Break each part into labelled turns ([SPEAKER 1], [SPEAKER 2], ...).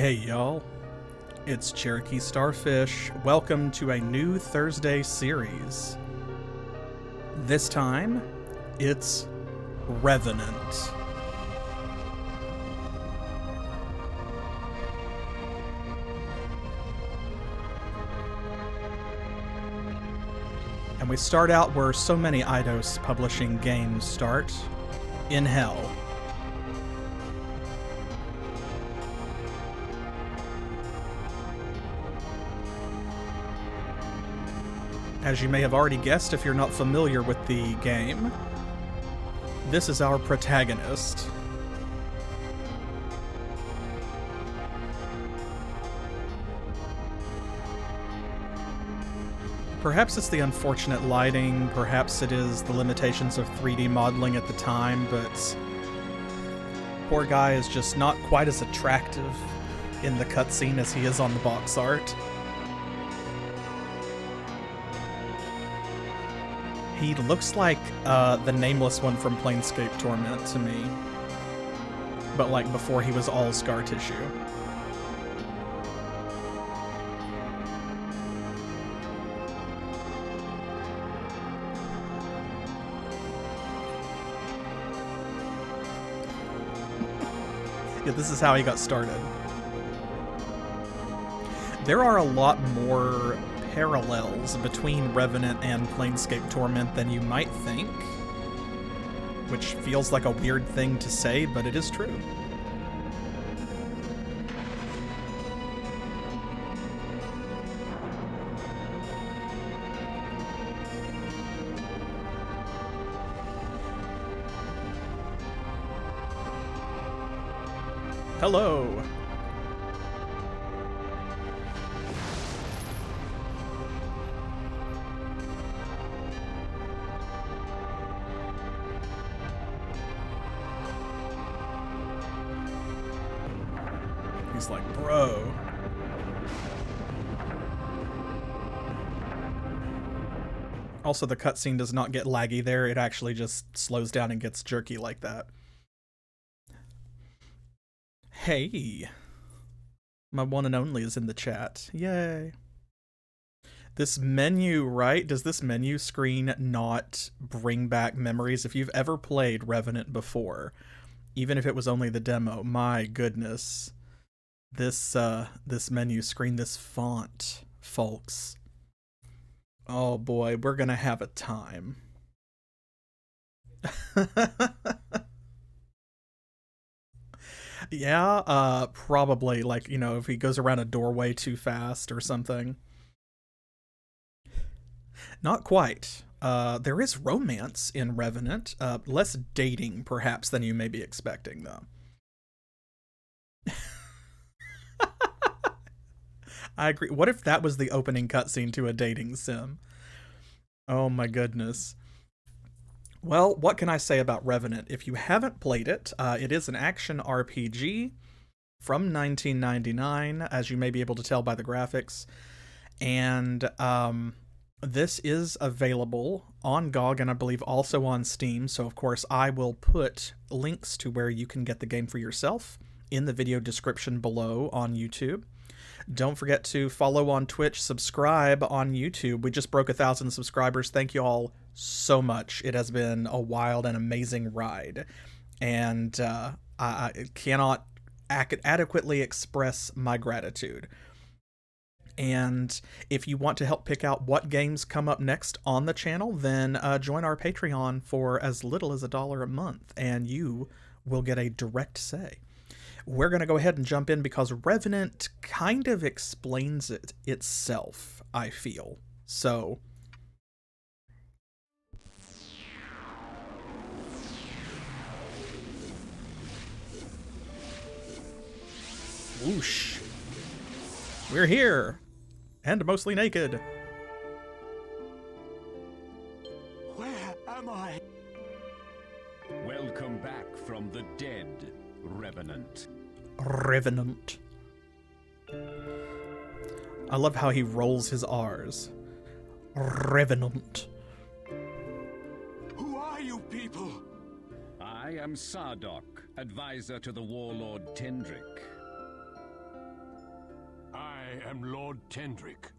[SPEAKER 1] Hey y'all, it's CherokeeStarfish. Welcome to a new Thursday series. This time, it's Revenant. And we start out where so many Eidos publishing games start, in hell. As you may have already guessed if you're not familiar with the game, this is our protagonist. Perhaps it's the unfortunate lighting, perhaps it is the limitations of 3D modeling at the time, but poor guy is just not quite as attractive in the cutscene as he is on the box art. He looks like the nameless one from Planescape Torment to me, but like before he was all scar tissue. Yeah, this is how he got started. There are a lot more parallels between Revenant and Planescape Torment than you might think, which feels like a weird thing to say, but it is true. Hello! He's like, bro. Also, the cutscene does not get laggy there. It actually just slows down and gets jerky like that. Hey. My one and only is in the chat. Yay. This menu, right? Does this menu screen not bring back memories? If you've ever played Revenant before, even if it was only the demo, my goodness. This menu screen, this font, folks. Oh boy, we're gonna have a time. Yeah, probably, like, you know, if he goes around a doorway too fast or something. Not quite. There is romance in Revenant. Less dating, perhaps, than you may be expecting, though. I agree. What if that was the opening cutscene to a dating sim? Oh my goodness. Well, what can I say about Revenant? If you haven't played it, it is an action RPG from 1999, as you may be able to tell by the graphics. And this is available on GOG and I believe also on Steam. So, of course, I will put links to where you can get the game for yourself in the video description below on YouTube. Don't forget to follow on Twitch, subscribe on YouTube. We just broke 1,000 subscribers. Thank you all so much. It has been a wild and amazing ride. And I cannot adequately express my gratitude. And if you want to help pick out what games come up next on the channel, then join our Patreon for as little as $1 a month, and you will get a direct say. We're going to go ahead and jump in because Revenant kind of explains it itself, I feel. So, whoosh. We're here, and mostly naked.
[SPEAKER 2] Where am I?
[SPEAKER 3] Welcome back from the dead, Revenant.
[SPEAKER 1] Revenant. I love how he rolls his R's. Revenant.
[SPEAKER 2] Who are you people?
[SPEAKER 3] I am Sardok, advisor to the warlord Tendrick.
[SPEAKER 2] I am Lord Tendrick.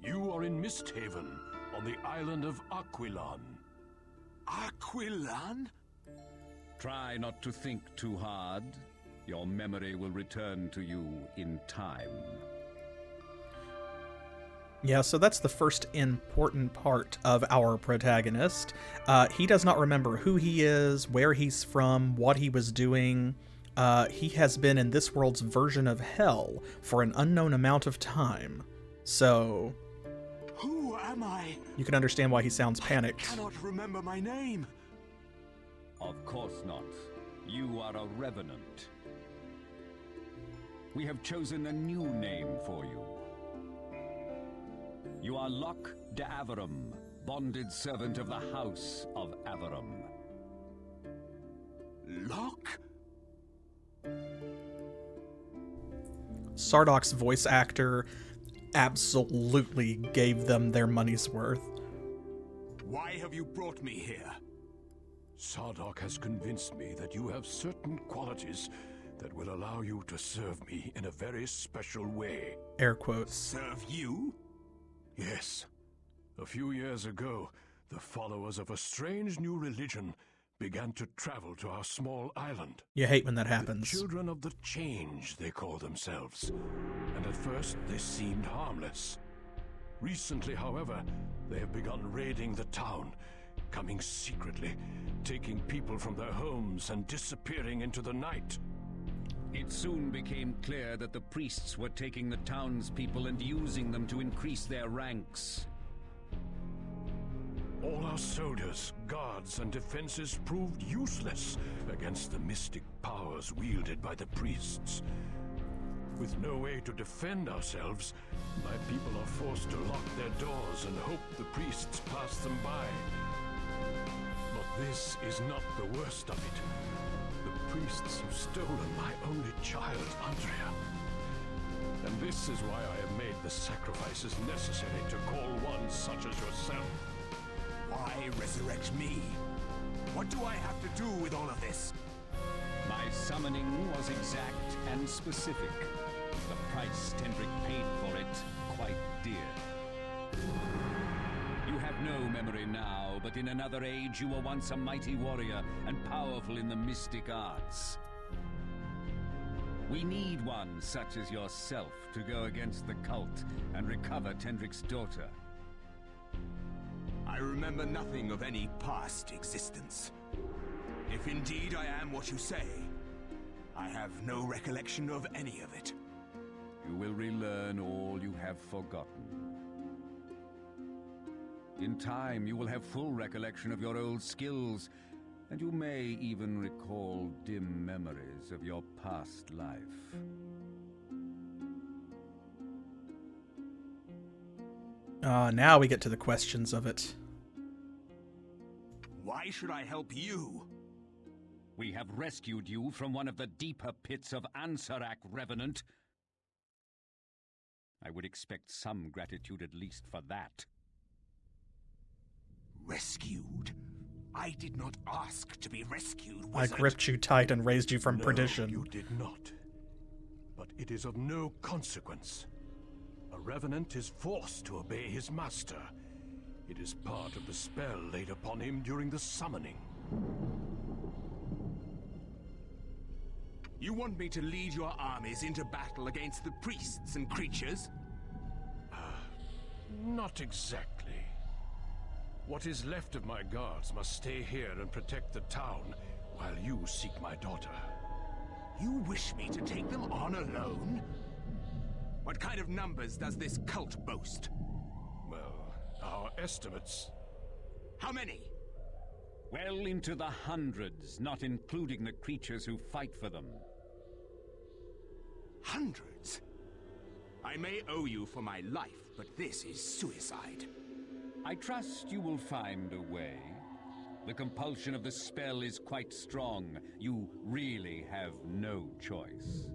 [SPEAKER 2] You are in Misthaven, on the island of Ahkuilon.
[SPEAKER 4] Ahkuilon?
[SPEAKER 3] Try not to think too hard. Your memory will return to you in time.
[SPEAKER 1] Yeah, so that's the first important part of our protagonist. He does not remember who he is, where he's from, what he was doing. He has been in this world's version of hell for an unknown amount of time. So
[SPEAKER 4] Who am I?
[SPEAKER 1] you can understand why he sounds panicked.
[SPEAKER 4] I cannot remember my name.
[SPEAKER 3] Of course not. You are a Revenant. We have chosen a new name for you. You are Locke D'Averam, bonded servant of the House of Averam.
[SPEAKER 4] Locke?
[SPEAKER 1] Sardok's voice actor absolutely gave them their money's worth.
[SPEAKER 4] Why have you brought me here?
[SPEAKER 2] Sardok has convinced me that you have certain qualities that will allow you to serve me in a very special way.
[SPEAKER 1] Air quotes.
[SPEAKER 4] Serve you?
[SPEAKER 2] Yes. A few years ago, the followers of a strange new religion began to travel to our small island.
[SPEAKER 1] You hate when that happens.
[SPEAKER 2] Children of the Change, they call themselves. And at first, they seemed harmless. Recently, however, they have begun raiding the town, coming secretly, taking people from their homes and disappearing into the night.
[SPEAKER 3] It soon became clear that the priests were taking the townspeople and using them to increase their ranks.
[SPEAKER 2] All our soldiers, guards, and defenses proved useless against the mystic powers wielded by the priests. With no way to defend ourselves, my people are forced to lock their doors and hope the priests pass them by. But this is not the worst of it. The priests have stolen my only child, Andrea. And this is why I have made the sacrifices necessary to call one such as yourself.
[SPEAKER 4] Why resurrect me? What do I have to do with all of this?
[SPEAKER 3] My summoning was exact and specific. The price Tendrick paid for it, quite dear. You have no memory now, but in another age you were once a mighty warrior and powerful in the mystic arts. We need one such as yourself to go against the cult and recover Tendrick's daughter.
[SPEAKER 4] I remember nothing of any past existence. If indeed I am what you say, I have no recollection of any of it.
[SPEAKER 3] You will relearn all you have forgotten. In time, you will have full recollection of your old skills, and you may even recall dim memories of your past life.
[SPEAKER 1] Now we get to the questions of it.
[SPEAKER 4] Why should I help you?
[SPEAKER 3] We have rescued you from one of the deeper pits of Anserak, Revenant. I would expect some gratitude at least for that.
[SPEAKER 4] Rescued? I did not ask to be rescued,
[SPEAKER 1] I
[SPEAKER 4] wizard.
[SPEAKER 1] gripped you tight and raised you from perdition.
[SPEAKER 2] No, you did not. But it is of no consequence. A Revenant is forced to obey his master. It is part of the spell laid upon him during the summoning.
[SPEAKER 4] You want me to lead your armies into battle against the priests and creatures?
[SPEAKER 2] Not exactly. What is left of my guards must stay here and protect the town, while you seek my daughter.
[SPEAKER 4] You wish me to take them on alone? What kind of numbers does this cult boast?
[SPEAKER 2] Well, our estimates...
[SPEAKER 4] How many?
[SPEAKER 3] Well into the hundreds, not including the creatures who fight for them.
[SPEAKER 4] Hundreds? I may owe you for my life, but this is suicide.
[SPEAKER 3] I trust you will find a way. The compulsion of the spell is quite strong. You really have no choice.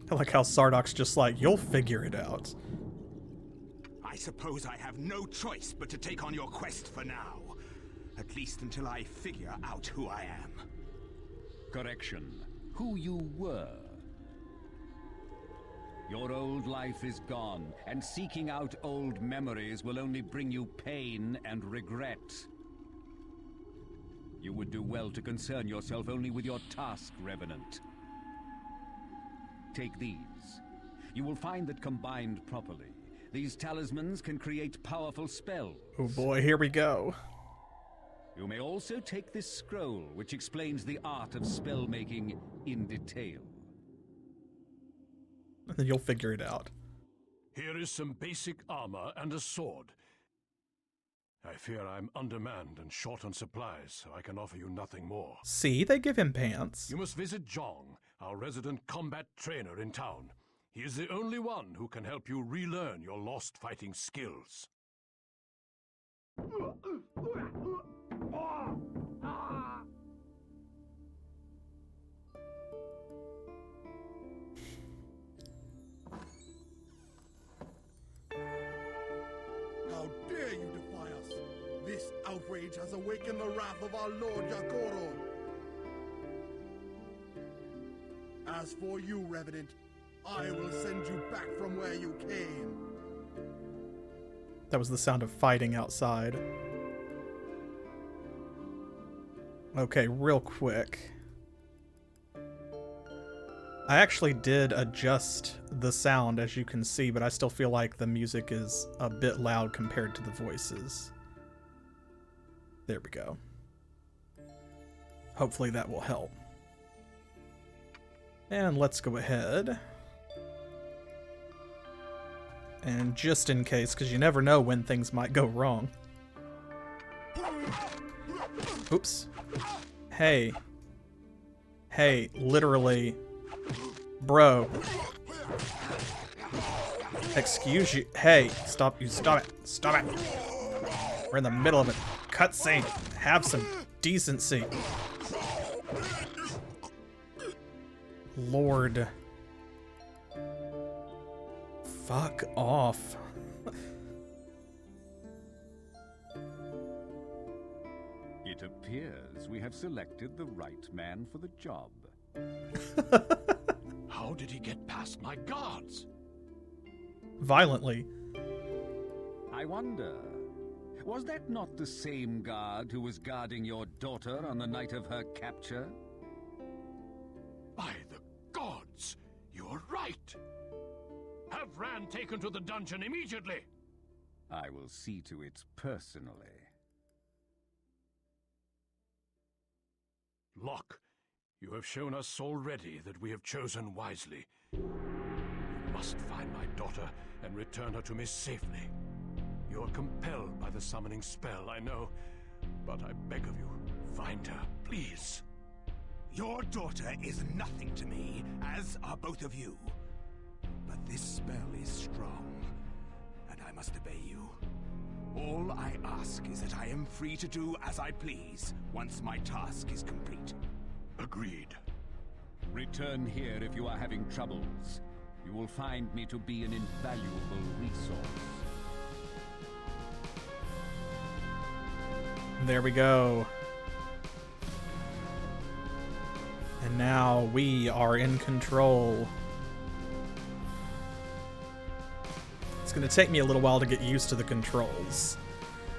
[SPEAKER 1] I like how Sardok's just like, you'll figure it out.
[SPEAKER 4] I suppose I have no choice but to take on your quest for now. At least until I figure out who I am.
[SPEAKER 3] Correction. Who you were. Your old life is gone, and seeking out old memories will only bring you pain and regret. You would do well to concern yourself only with your task, Revenant. Take these. You will find that combined properly, these talismans can create powerful spells.
[SPEAKER 1] Oh boy, here we go.
[SPEAKER 3] You may also take this scroll, which explains the art of spellmaking in detail.
[SPEAKER 1] And then you'll figure it out.
[SPEAKER 2] Here is some basic armor and a sword. I fear I'm undermanned and short on supplies, so I can offer you nothing more.
[SPEAKER 1] See, they give him pants.
[SPEAKER 2] You must visit Jong, our resident combat trainer in town. He is the only one who can help you relearn your lost fighting skills.
[SPEAKER 5] How dare you defy us? This outrage has awakened the wrath of our Lord Yakoro. As for you, Revenant, I will send you back from where you came.
[SPEAKER 1] That was the sound of fighting outside. Okay, real quick. I actually did adjust the sound, as you can see, but I still feel like the music is a bit loud compared to the voices. There we go. Hopefully that will help. And let's go ahead. And just in case, because you never know when things might go wrong. Oops. Hey. Hey, literally. Bro. Excuse you. Hey, stop you. Stop it. Stop it. We're in the middle of a cutscene. Have some decency. Lord. Fuck off.
[SPEAKER 3] It appears we have selected the right man for the job.
[SPEAKER 2] How did he get past my guards?
[SPEAKER 1] Violently.
[SPEAKER 3] I wonder, was that not the same guard who was guarding your daughter on the night of her capture?
[SPEAKER 2] By the gods, you're right. Have Rand taken to the dungeon immediately.
[SPEAKER 3] I will see to it personally.
[SPEAKER 2] Locke, you have shown us already that we have chosen wisely. You must find my daughter and return her to me safely. You are compelled by the summoning spell, I know, but I beg of you, find her, please.
[SPEAKER 4] Your daughter is nothing to me, as are both of you. But this spell is strong, and I must obey you. All I ask is that I am free to do as I please, once my task is complete.
[SPEAKER 2] Agreed.
[SPEAKER 3] Return here if you are having troubles. You will find me to be an invaluable resource.
[SPEAKER 1] There we go. And now we are in control. It's going to take me a little while to get used to the controls.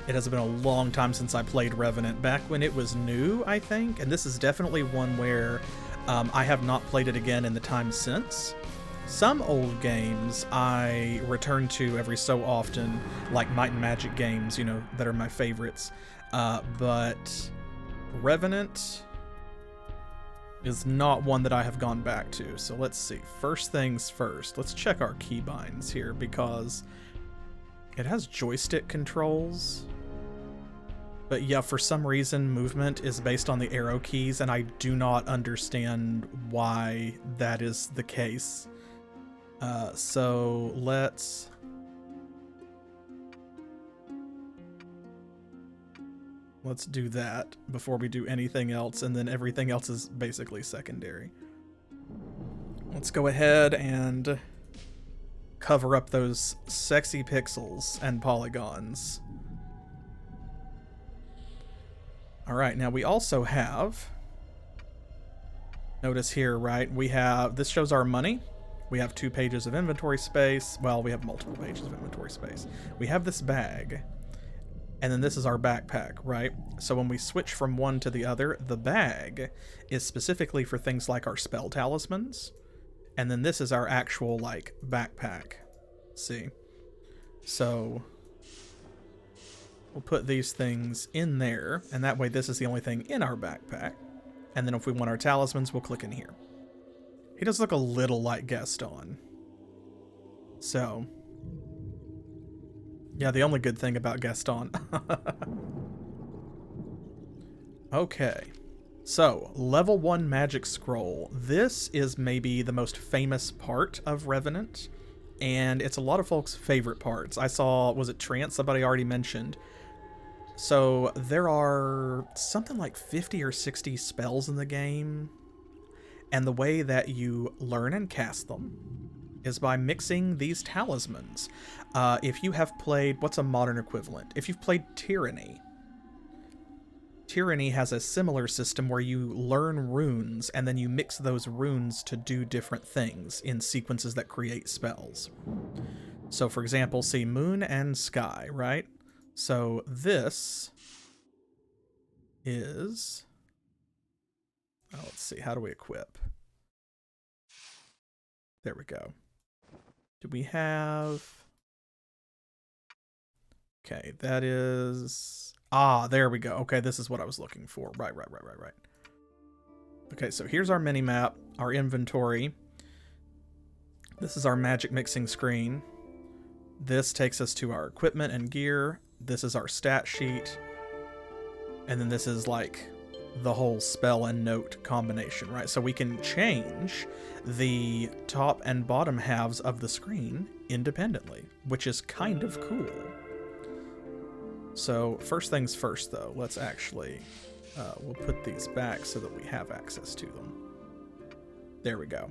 [SPEAKER 1] It has been a long time since I played Revenant, back when it was new, I think, and this is definitely one where I have not played it again in the time since. Some old games I return to every so often, like Might and Magic games, you know, that are my favorites. But Revenant is not one that I have gone back to. So let's see. First things first, let's check our keybinds here, because it has joystick controls. But yeah, for some reason, movement is based on the arrow keys, and I do not understand why that is the case. So let's do that before we do anything else, and then everything else is basically secondary. Let's go ahead and cover up those sexy pixels and polygons. Alright, now we also have, notice here, right, we have, this shows our money, We have 2 pages of inventory space. Well, we have multiple pages of inventory space. We have this bag, and then this is our backpack, right? So when we switch from one to the other, the bag is specifically for things like our spell talismans, and then this is our actual, like, backpack. See? So we'll put these things in there, and that way this is the only thing in our backpack. And then if we want our talismans, we'll click in here. He does look a little like Gaston. So, yeah, the only good thing about Gaston. Okay. So, level 1 magic scroll. This is maybe the most famous part of Revenant, and it's a lot of folks' favorite parts. I saw, was it Trance? Somebody already mentioned. So, there are something like 50 or 60 spells in the game, and the way that you learn and cast them is by mixing these talismans. If you have played, what's a modern equivalent? If you've played Tyranny, Tyranny has a similar system where you learn runes and then you mix those runes to do different things in sequences that create spells. So for example, see Moon and Sky, right? So this is... Oh, let's see, how do we equip? There we go. Do we have... Okay, that is... Ah, there we go. Okay, this is what I was looking for. Right. Okay, so here's our mini-map, our inventory. This is our magic mixing screen. This takes us to our equipment and gear. This is our stat sheet. And then this is like the whole spell and note combination, right? So we can change the top and bottom halves of the screen independently, which is kind of cool. So first things first, though, let's actually, we'll put these back so that we have access to them. There we go.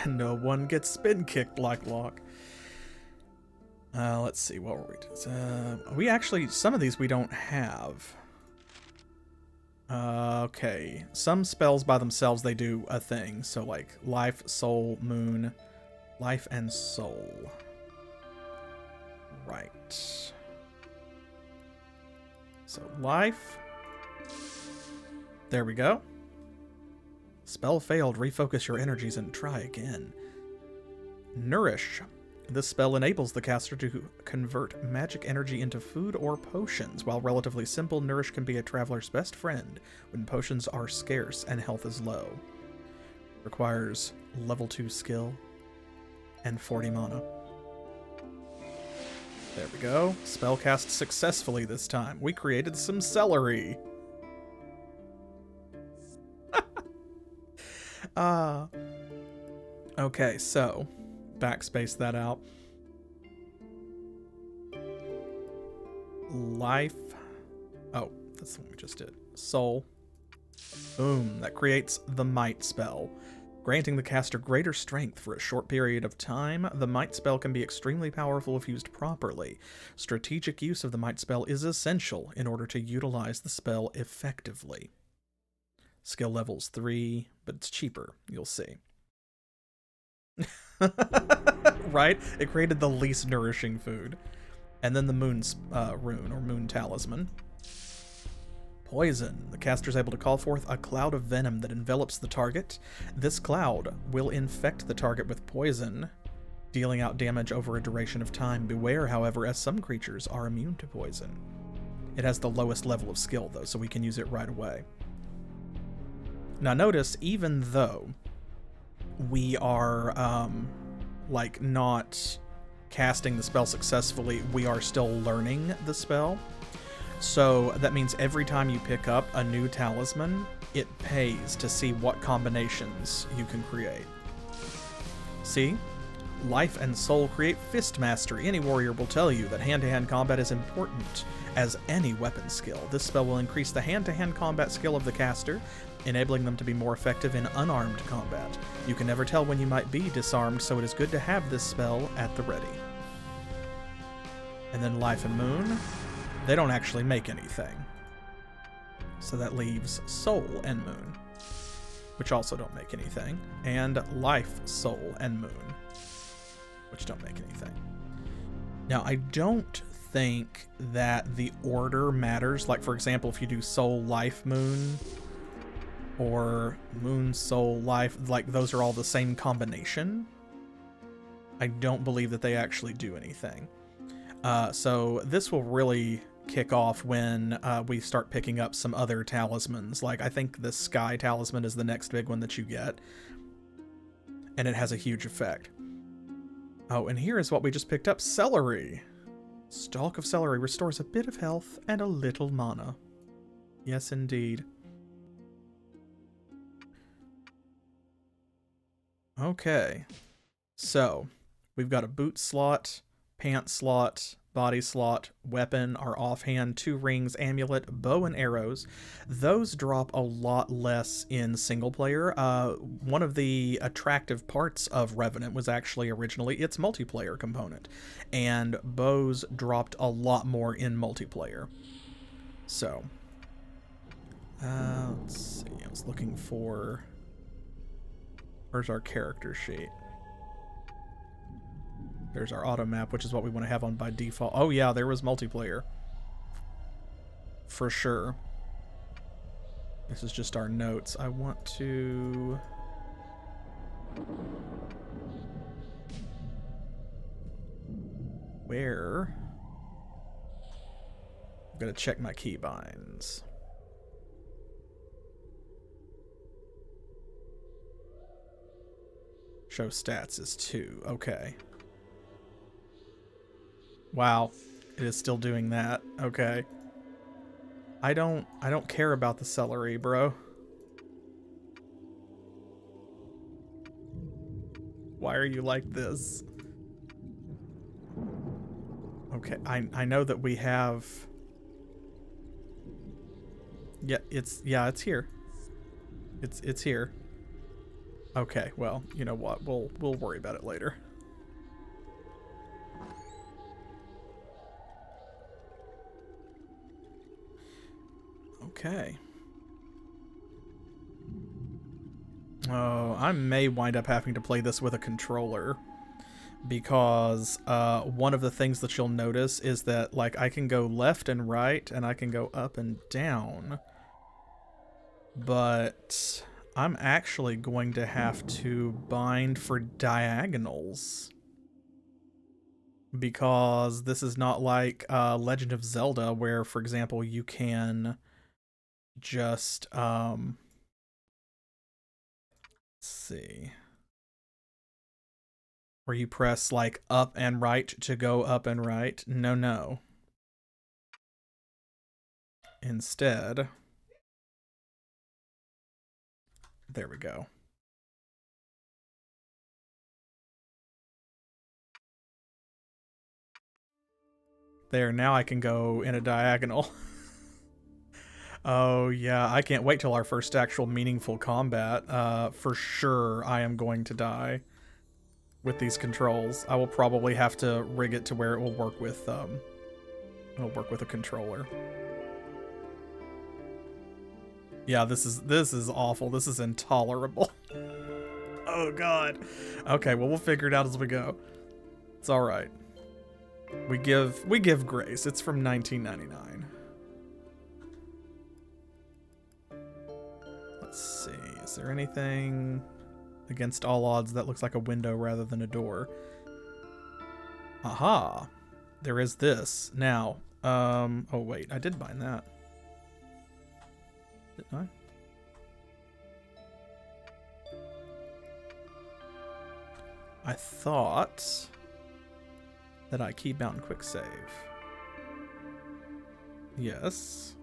[SPEAKER 1] No one gets spin kicked like Locke. Let's see, what were we doing? We actually, some of these we don't have. Okay, some spells by themselves, they do a thing. So like life, soul, moon, life and soul. Right. So life. There we go. Spell failed, refocus your energies and try again. Nourish. This spell enables the caster to convert magic energy into food or potions. While relatively simple, Nourish can be a traveler's best friend when potions are scarce and health is low. Requires level 2 skill and 40 mana. There we go. Spell cast successfully this time. We created some celery. Okay, so backspace that out. Life. Oh, that's the one we just did. Soul. Boom. That creates the Might spell. Granting the caster greater strength for a short period of time, the Might spell can be extremely powerful if used properly. Strategic use of the Might spell is essential in order to utilize the spell effectively. Skill level's 3, but it's cheaper, you'll see. Right? It created the least nourishing food. And then the Moon's rune, or Moon Talisman. Poison. The caster is able to call forth a cloud of venom that envelops the target. This cloud will infect the target with poison, dealing out damage over a duration of time. Beware, however, as some creatures are immune to poison. It has the lowest level of skill, though, so we can use it right away. Now notice, even though we are, like, not casting the spell successfully, we are still learning the spell. So that means every time you pick up a new talisman, it pays to see what combinations you can create. See? Life and soul create fist mastery. Any warrior will tell you that hand-to-hand combat is important as any weapon skill. This spell will increase the hand-to-hand combat skill of the caster, enabling them to be more effective in unarmed combat. You can never tell when you might be disarmed, so it is good to have this spell at the ready. And then Life and Moon. They don't actually make anything. So that leaves Soul and Moon, which also don't make anything, and life, soul, and moon, which don't make anything. Now, I don't think that the order matters. Like, for example, if you do soul, life, moon, or moon, soul, life, like those are all the same combination. I don't believe that they actually do anything. So this will really kick off when we start picking up some other talismans. Like, I think the sky talisman is the next big one that you get, and it has a huge effect. Oh, and here is what we just picked up: celery. Stalk of celery restores a bit of health and a little mana. Yes, indeed. Okay, so we've got a boot slot, pants slot, body slot, weapon, our offhand, 2 rings, amulet, bow and arrows. Those drop a lot less in single player. One of the attractive parts of Revenant was actually originally its multiplayer component, and bows dropped a lot more in multiplayer. So, let's see, I was looking for... Where's our character sheet? There's our auto map, which is what we want to have on by default. Oh yeah, there was multiplayer. For sure. This is just our notes. I want to... Where? I'm gonna check my keybinds. Show stats is 2. Okay. Wow. It is still doing that. Okay. I don't care about the celery, bro. Why are you like this? Okay, I know that we have... Yeah, it's here. It's here. Okay, well, you know what? We'll worry about it later. Okay. Oh, I may wind up having to play this with a controller, because one of the things that you'll notice is that, like, I can go left and right and I can go up and down, but I'm actually going to have to bind for diagonals, because this is not like Legend of Zelda, where, for example, you can just let's see, where you press like up and right to go up and right. No. Instead, there we go. There, now I can go in a diagonal. Oh yeah, I can't wait till our first actual meaningful combat. For sure I am going to die with these controls. I will probably have to rig it to where it will work with a controller. Yeah, this is awful. This is intolerable. Oh god. Okay, well, we'll figure it out as we go. It's all right. We give grace. It's from 1999. Let's see. Is there anything against all odds that looks like a window rather than a door? Aha. There is this. Now, oh wait, I did bind that. Didn't I? I thought that I keybound quick save. Yes.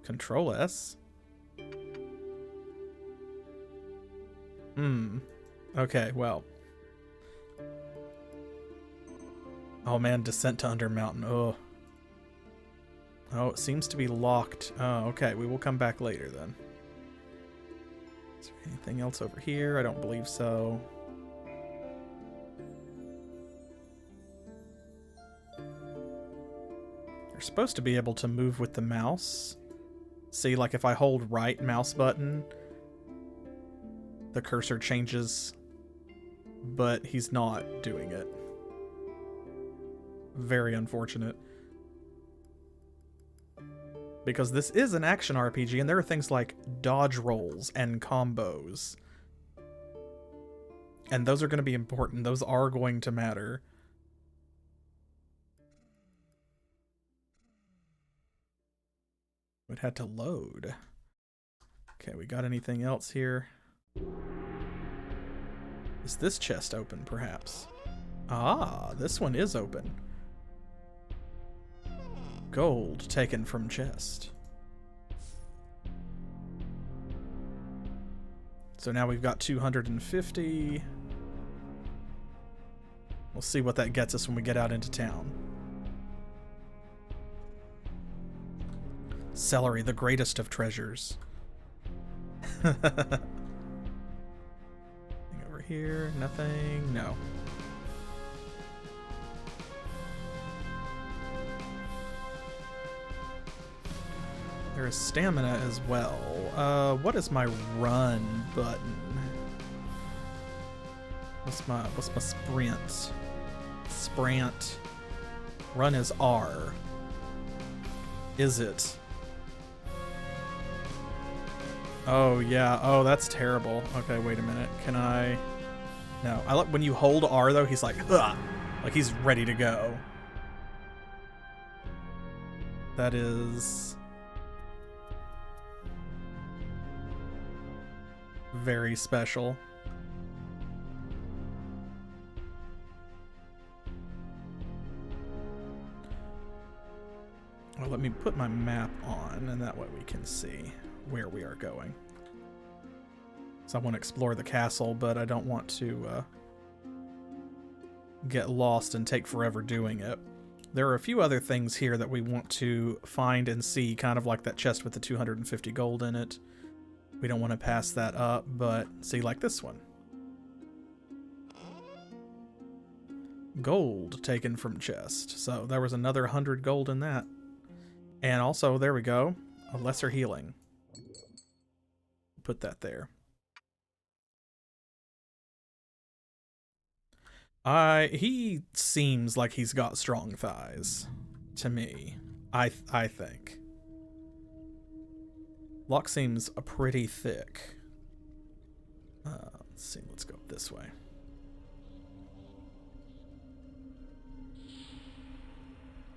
[SPEAKER 1] Control S. Okay, well. Oh man, Descent to Undermountain. Oh. Oh, it seems to be locked. Oh, okay. We will come back later then. Is there anything else over here? I don't believe so. You're supposed to be able to move with the mouse. See, like if I hold right mouse button, the cursor changes, but he's not doing it. Very unfortunate. Because this is an action RPG, and there are things like dodge rolls and combos. And those are going to be important. Those are going to matter. It had to load. Okay, we got anything else here? Is this chest open, perhaps? Ah, this one is open. Gold taken from chest. So now we've got 250. We'll see what that gets us when we get out into town. Celery, the greatest of treasures. Anything over here? Nothing? No. There is stamina as well. What is my run button? What's my sprint? Sprint. Run is R. Is it? Oh yeah. Oh, that's terrible. Okay, wait a minute. Can I? No. I like when you hold R though. He's like, ugh! Like he's ready to go. That is very special. Well, let me put my map on, and that way we can see where we are going. So I want to explore the castle, but I don't want to get lost and take forever doing it. There are a few other things here that we want to find and see, kind of like that chest with the 250 gold in it. We don't want to pass that up, but see, like this one. Gold taken from chest. So there was another 100 gold in that. And also, there we go, a lesser healing. Put that there. He seems like he's got strong thighs, to me. I think. Locke seems pretty thick. Let's see, let's go this way.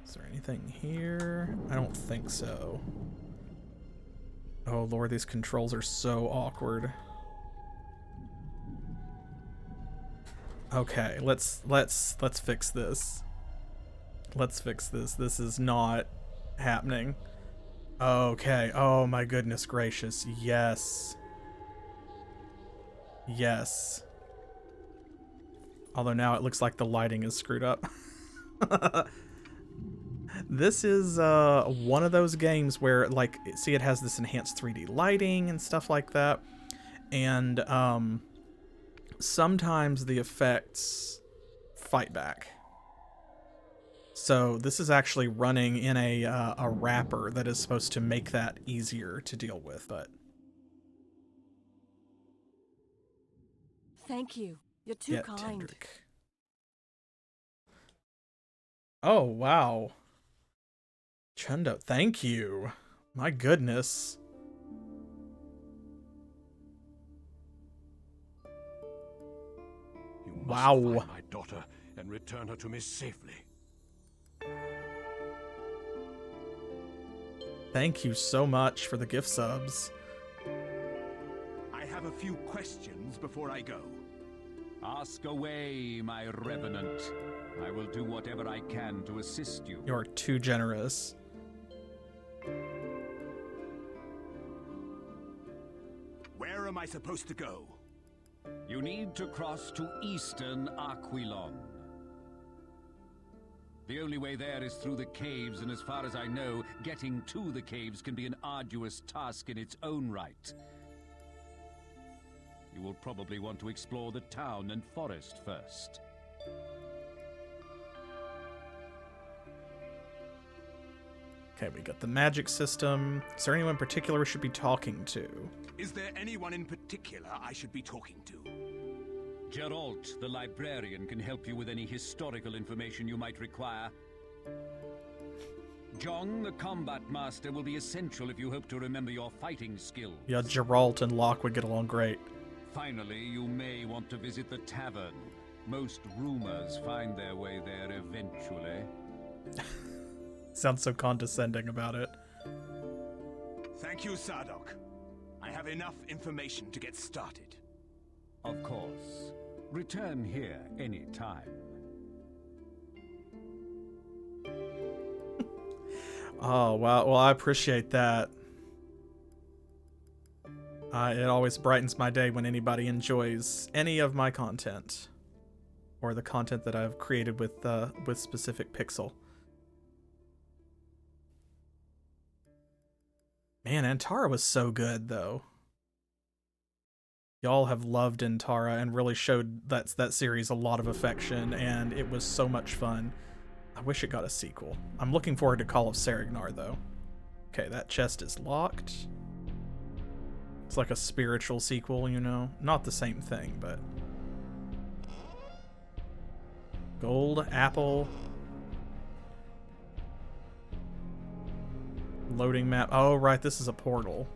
[SPEAKER 1] Is there anything here? I don't think so. Oh Lord, these controls are so awkward. Okay, let's fix this. Let's fix this. This is not happening. Okay. Oh my goodness gracious. Yes. Yes. Although now it looks like the lighting is screwed up. This is one of those games where, like, see, it has this enhanced 3D lighting and stuff like that. And sometimes the effects fight back. So this is actually running in a wrapper that is supposed to make that easier to deal with, but...
[SPEAKER 6] Thank you. You're too kind.
[SPEAKER 1] Tendrick. Oh, wow. Chundo, thank you. My goodness.
[SPEAKER 2] You must
[SPEAKER 1] Wow.
[SPEAKER 2] find my daughter and return her to me safely.
[SPEAKER 1] Thank you so much for the gift subs.
[SPEAKER 4] I have a few questions before I go.
[SPEAKER 3] Ask away, my Revenant. I will do whatever I can to assist you.
[SPEAKER 1] You're too generous.
[SPEAKER 4] Where am I supposed to go?
[SPEAKER 3] You need to cross to eastern Ahkuilon. The only way there is through the caves, and as far as I know, getting to the caves can be an arduous task in its own right. You will probably want to explore the town and forest first.
[SPEAKER 1] Okay, we got the magic system. Is there anyone in particular we should be talking to?
[SPEAKER 4] Is there anyone in particular I should be talking to?
[SPEAKER 3] Geralt, the librarian, can help you with any historical information you might require. Jong, the combat master, will be essential if you hope to remember your fighting skills.
[SPEAKER 1] Yeah, Geralt and Locke would get along great.
[SPEAKER 3] Finally, you may want to visit the tavern. Most rumors find their way there eventually.
[SPEAKER 1] Sounds so condescending about it.
[SPEAKER 4] Thank you, Sardok. I have enough information to get started.
[SPEAKER 3] Of course. Return here any time.
[SPEAKER 1] Oh, wow. Well, I appreciate that. It always brightens my day when anybody enjoys any of my content. Or the content that I've created with specific Pixel. Man, Antara was so good, though. Y'all have loved Antara and really showed that series a lot of affection, and it was so much fun. I wish it got a sequel. I'm looking forward to Call of Serignar, though. Okay, that chest is locked. It's like a spiritual sequel, you know? Not the same thing, but... Gold, apple... Loading map. Oh, right, this is a portal.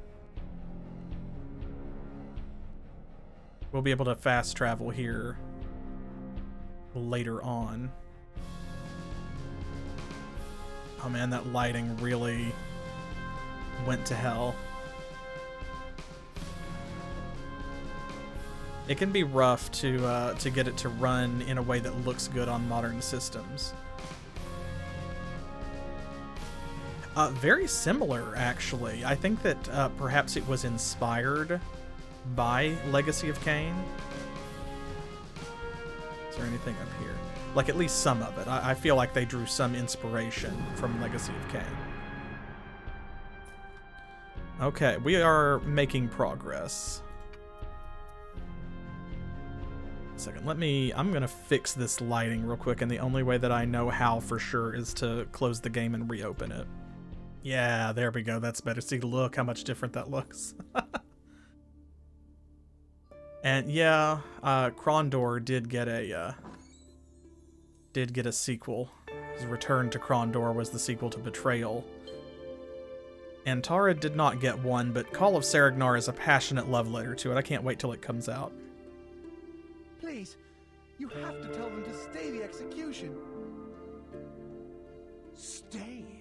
[SPEAKER 1] We'll be able to fast travel here later on. Oh man, that lighting really went to hell. It can be rough to get it to run in a way that looks good on modern systems. Very similar, actually. I think that perhaps it was inspired by Legacy of Kain. Is there anything up here? Like, at least some of it. I feel like they drew some inspiration from Legacy of Kain. Okay, we are making progress. Second, I'm gonna fix this lighting real quick, and the only way that I know how for sure is to close the game and reopen it. Yeah, there we go. That's better. See, look how much different that looks. And yeah, Krondor did get a sequel. His Return to Krondor was the sequel to Betrayal. Antara did not get one, but Call of Serignar is a passionate love letter to it. I can't wait till it comes out.
[SPEAKER 5] Please, you have to tell them to stay the execution.
[SPEAKER 4] Stay it?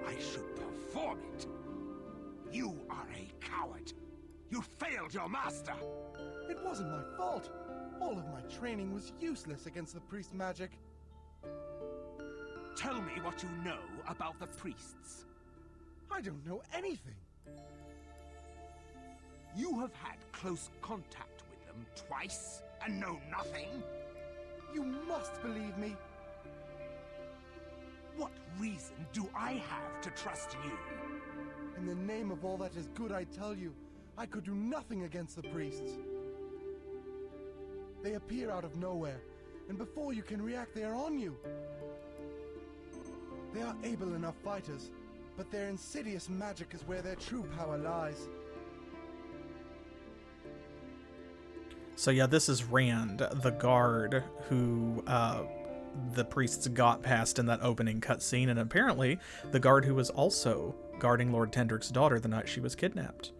[SPEAKER 4] I should perform it. You are a coward. You failed your master.
[SPEAKER 5] It wasn't my fault. All of my training was useless against the priest magic.
[SPEAKER 4] Tell me what you know about the priests.
[SPEAKER 5] I don't know anything.
[SPEAKER 4] You have had close contact with them twice and know nothing?
[SPEAKER 5] You must believe me.
[SPEAKER 4] What reason do I have to trust you?
[SPEAKER 5] In the name of all that is good, I tell you, I could do nothing against the priests. They appear out of nowhere, and before you can react, they are on you. They are able enough fighters, but their insidious magic is where their true power lies.
[SPEAKER 1] So yeah, this is Rand, the guard who the priests got past in that opening cutscene, and apparently the guard who was also guarding Lord Tendrick's daughter the night she was kidnapped.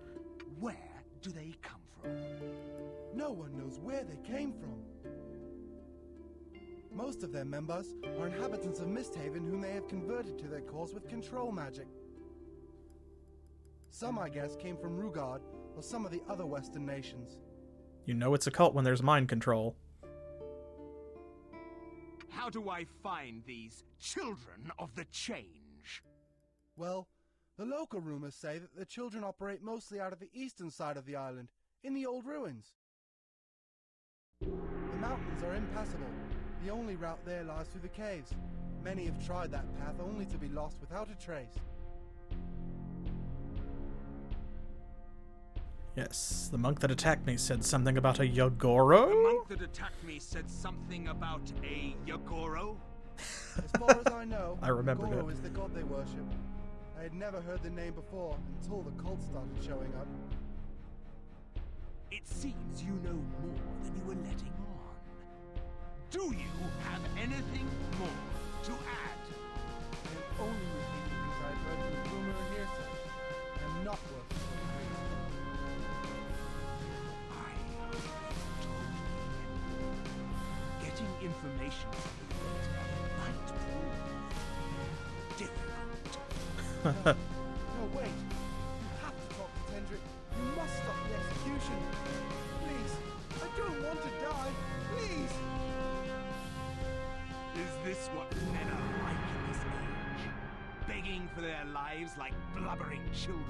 [SPEAKER 4] Where do they come from?
[SPEAKER 5] No one knows where they came from. Most of their members are inhabitants of Misthaven whom they have converted to their cause with control magic. Some, I guess, came from Rugard or some of the other Western nations.
[SPEAKER 1] You know it's a cult when there's mind control.
[SPEAKER 4] How do I find these children of the change?
[SPEAKER 5] Well, the local rumors say that the children operate mostly out of the eastern side of the island, in the old ruins. The mountains are impassable. The only route there lies through the caves. Many have tried that path only to be lost without a trace.
[SPEAKER 1] Yes, the monk that attacked me said something about a Yogoro?
[SPEAKER 4] The monk that attacked me said something about a Yogoro?
[SPEAKER 5] As far as I know,
[SPEAKER 1] I remembered
[SPEAKER 5] Goro
[SPEAKER 1] it.
[SPEAKER 5] is the god they worship. I had never heard the name before until the cult started showing up.
[SPEAKER 4] It seems you know more than you were letting on. Do you have anything more to add?
[SPEAKER 5] I am only repeating things I've heard through rumor and hearsay. I'm not working for the priest.
[SPEAKER 4] I told you. Getting information from the world might prove difficult.
[SPEAKER 5] No, wait. You have to talk to Tendrick. You must stop the execution. Please. I don't want to die. Please.
[SPEAKER 4] Is this what men are like in this age? Begging for their lives like blubbering children?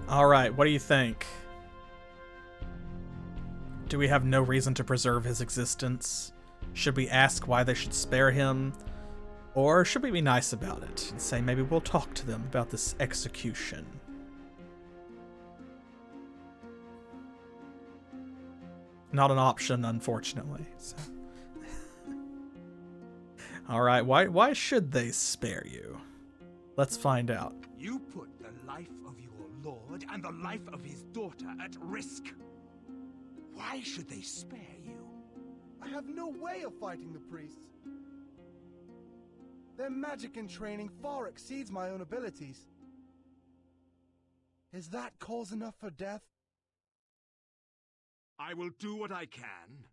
[SPEAKER 1] All right, what do you think? Do we have no reason to preserve his existence? Should we ask why they should spare him? Or should we be nice about it and say maybe we'll talk to them about this execution? Not an option, unfortunately. So. All right, why should they spare you? Let's find out.
[SPEAKER 4] You put the life of your lord and the life of his daughter at risk. Why should they spare you?
[SPEAKER 5] I have no way of fighting the priests. Their magic and training far exceeds my own abilities. Is that cause enough for death?
[SPEAKER 4] I will do what I can,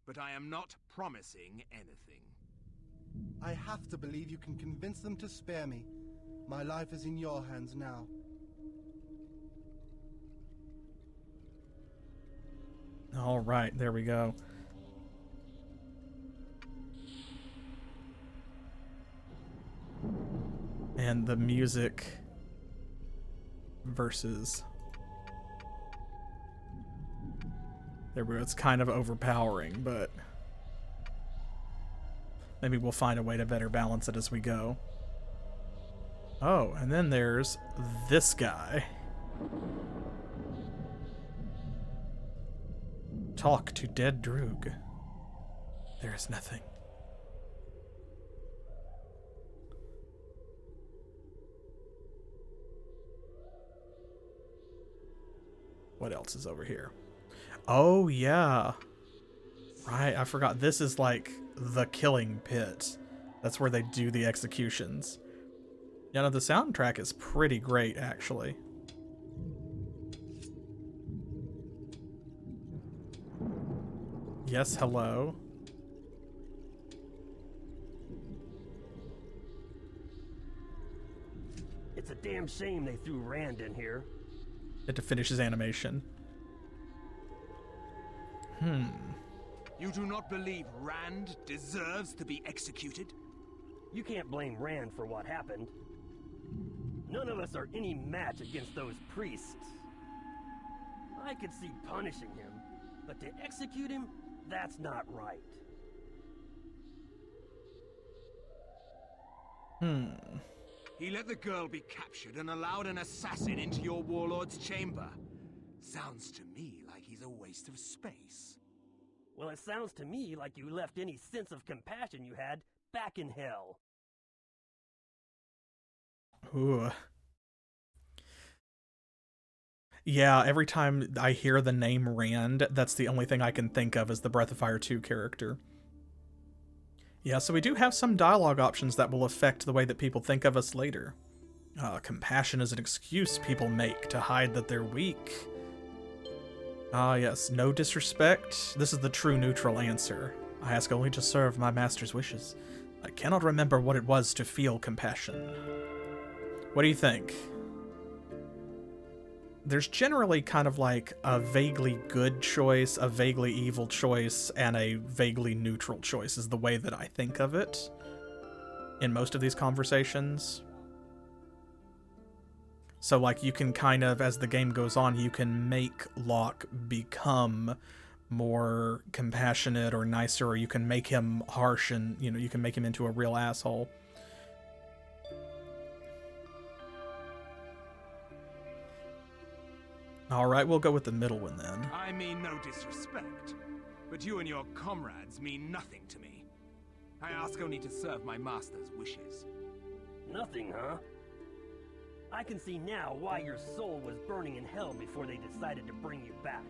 [SPEAKER 4] but I am not promising anything.
[SPEAKER 5] I have to believe you can convince them to spare me. My life is in your hands now.
[SPEAKER 1] All right, there we go. And the music versus... There we go. It's kind of overpowering, but maybe we'll find a way to better balance it as we go. Oh, and then there's this guy. Talk to dead Droog. There is nothing. What else is over here? Oh, yeah. Right, I forgot. This is like the killing pit. That's where they do the executions. Yeah, no, the soundtrack is pretty great, actually. Yes, hello.
[SPEAKER 7] It's a damn shame they threw Rand in here.
[SPEAKER 1] Had to finish his animation.
[SPEAKER 4] You do not believe Rand deserves to be executed?
[SPEAKER 7] You can't blame Rand for what happened. None of us are any match against those priests. I could see punishing him, but to execute him, that's not right.
[SPEAKER 4] He let the girl be captured and allowed an assassin into your warlord's chamber. Sounds to me like he's a waste of space.
[SPEAKER 7] Well, it sounds to me like you left any sense of compassion you had back in hell.
[SPEAKER 1] Ooh. Yeah, every time I hear the name Rand, that's the only thing I can think of as the Breath of Fire 2 character. Yeah, so we do have some dialogue options that will affect the way that people think of us later. Compassion is an excuse people make to hide that they're weak. Ah, yes, no disrespect. This is the true neutral answer. I ask only to serve my master's wishes. I cannot remember what it was to feel compassion. What do you think? There's generally kind of like a vaguely good choice, a vaguely evil choice, and a vaguely neutral choice is the way that I think of it in most of these conversations. So like you can kind of, as the game goes on, you can make Locke become more compassionate or nicer, or you can make him harsh and, you know, you can make him into a real asshole. All right, we'll go with the middle one then.
[SPEAKER 4] I mean no disrespect, but you and your comrades mean nothing to me. I ask only to serve my master's wishes.
[SPEAKER 7] Nothing, huh? I can see now why your soul was burning in hell before they decided to bring you back.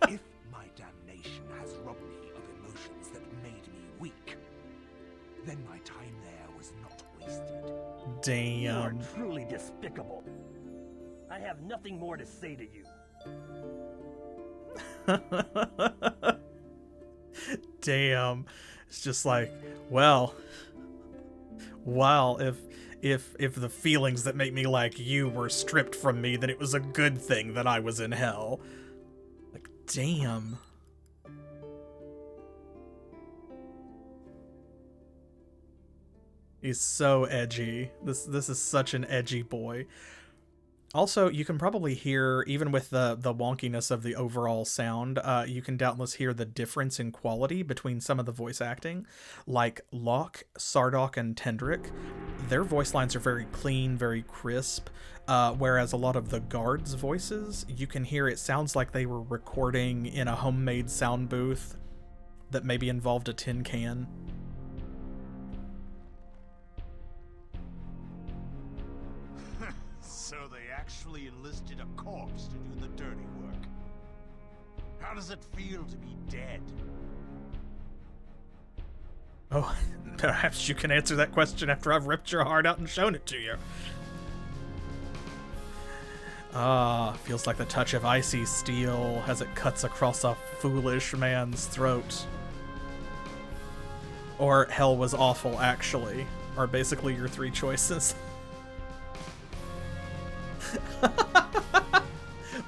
[SPEAKER 4] If my damnation has robbed me of emotions that made me weak, then my time there was not wasted.
[SPEAKER 7] You are
[SPEAKER 1] Damn.
[SPEAKER 7] truly despicable. I have nothing more to say to you.
[SPEAKER 1] Damn. It's just like, well, if the feelings that make me like you were stripped from me, then it was a good thing that I was in hell. Like, damn. He's so edgy. This is such an edgy boy. Also, you can probably hear, even with the wonkiness of the overall sound, you can doubtless hear the difference in quality between some of the voice acting. Like Locke, Sardok, and Tendrick, their voice lines are very clean, very crisp, whereas a lot of the guards' voices, you can hear it sounds like they were recording in a homemade sound booth that maybe involved a tin can.
[SPEAKER 8] So they actually enlisted a corpse to do the dirty work. How does it feel to be dead?
[SPEAKER 1] Oh, perhaps you can answer that question after I've ripped your heart out and shown it to you. Ah, feels like the touch of icy steel as it cuts across a foolish man's throat. Or hell was awful, actually, are basically your three choices.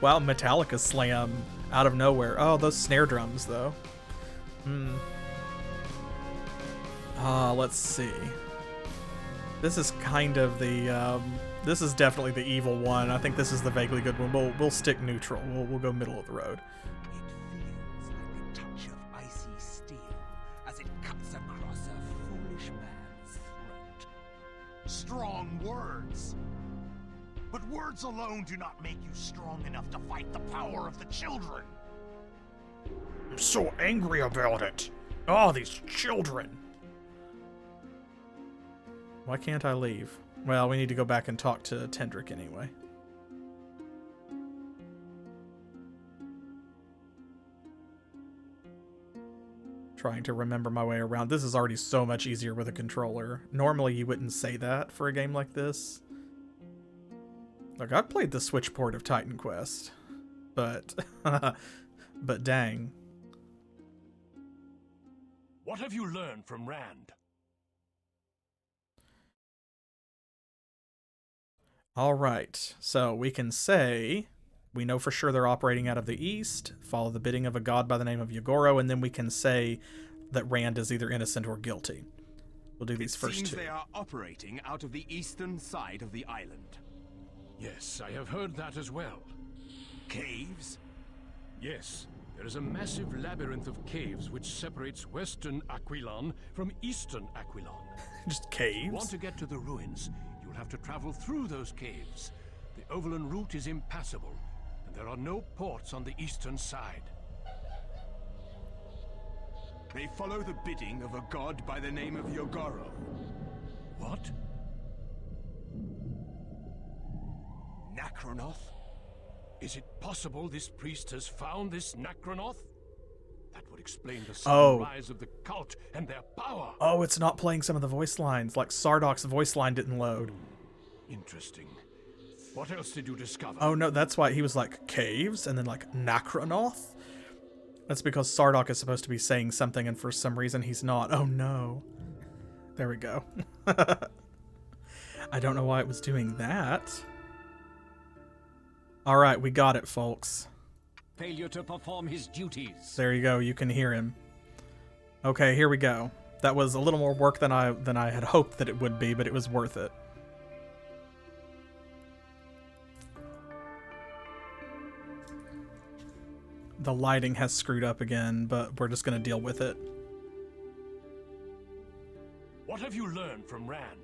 [SPEAKER 1] Wow, Metallica slam out of nowhere. Oh, those snare drums, though. Let's see. This is kind of the, this is definitely the evil one. I think this is the vaguely good one. We'll stick neutral. We'll go middle of the road.
[SPEAKER 4] It feels like the touch of icy steel as it cuts across a foolish man's throat.
[SPEAKER 8] Strong words. But words alone do not make you strong enough to fight the power of the children.
[SPEAKER 1] I'm so angry about it. Oh, these children. Why can't I leave? Well, we need to go back and talk to Tendrick anyway. Trying to remember my way around. This is already so much easier with a controller. Normally you wouldn't say that for a game like this. Like, I've played the Switch port of Titan Quest, but but dang.
[SPEAKER 2] What have you learned from Rand?
[SPEAKER 1] All right, so we can say we know for sure they're operating out of the east, follow the bidding of a god by the name of Yogoro, and then we can say that Rand is either innocent or guilty. We'll do these first
[SPEAKER 4] Seems
[SPEAKER 1] two.
[SPEAKER 4] they are operating out of the eastern side of the island.
[SPEAKER 2] Yes, I have heard that as well.
[SPEAKER 4] Caves?
[SPEAKER 2] Yes, there is a massive labyrinth of caves which separates western Ahkuilon from eastern Ahkuilon.
[SPEAKER 1] Just
[SPEAKER 2] If you want
[SPEAKER 1] caves?
[SPEAKER 2] to get to the ruins, you'll have to travel through those caves. The Overland route is impassable, and there are no ports on the eastern side.
[SPEAKER 4] They follow the bidding of a god by the name of Yogoro.
[SPEAKER 2] What?
[SPEAKER 4] Necronoth?
[SPEAKER 2] Is it possible this priest has found this Necronoth? That would explain the
[SPEAKER 1] Oh.
[SPEAKER 2] sudden rise of the cult and their power.
[SPEAKER 1] Oh, it's not playing some of the voice lines. Like Sardok's voice line didn't load.
[SPEAKER 2] Interesting. What else did you discover?
[SPEAKER 1] Oh no, that's why he was like caves and then like Necronoth. That's because Sardok is supposed to be saying something and for some reason he's not. Oh no. There we go. I don't know why it was doing that. All right, we got it, folks.
[SPEAKER 3] Failure to perform his duties.
[SPEAKER 1] There you go. You can hear him. Okay, here we go. That was a little more work than I had hoped that it would be, but it was worth it. The lighting has screwed up again, but we're just going to deal with it.
[SPEAKER 2] What have you learned from Rand?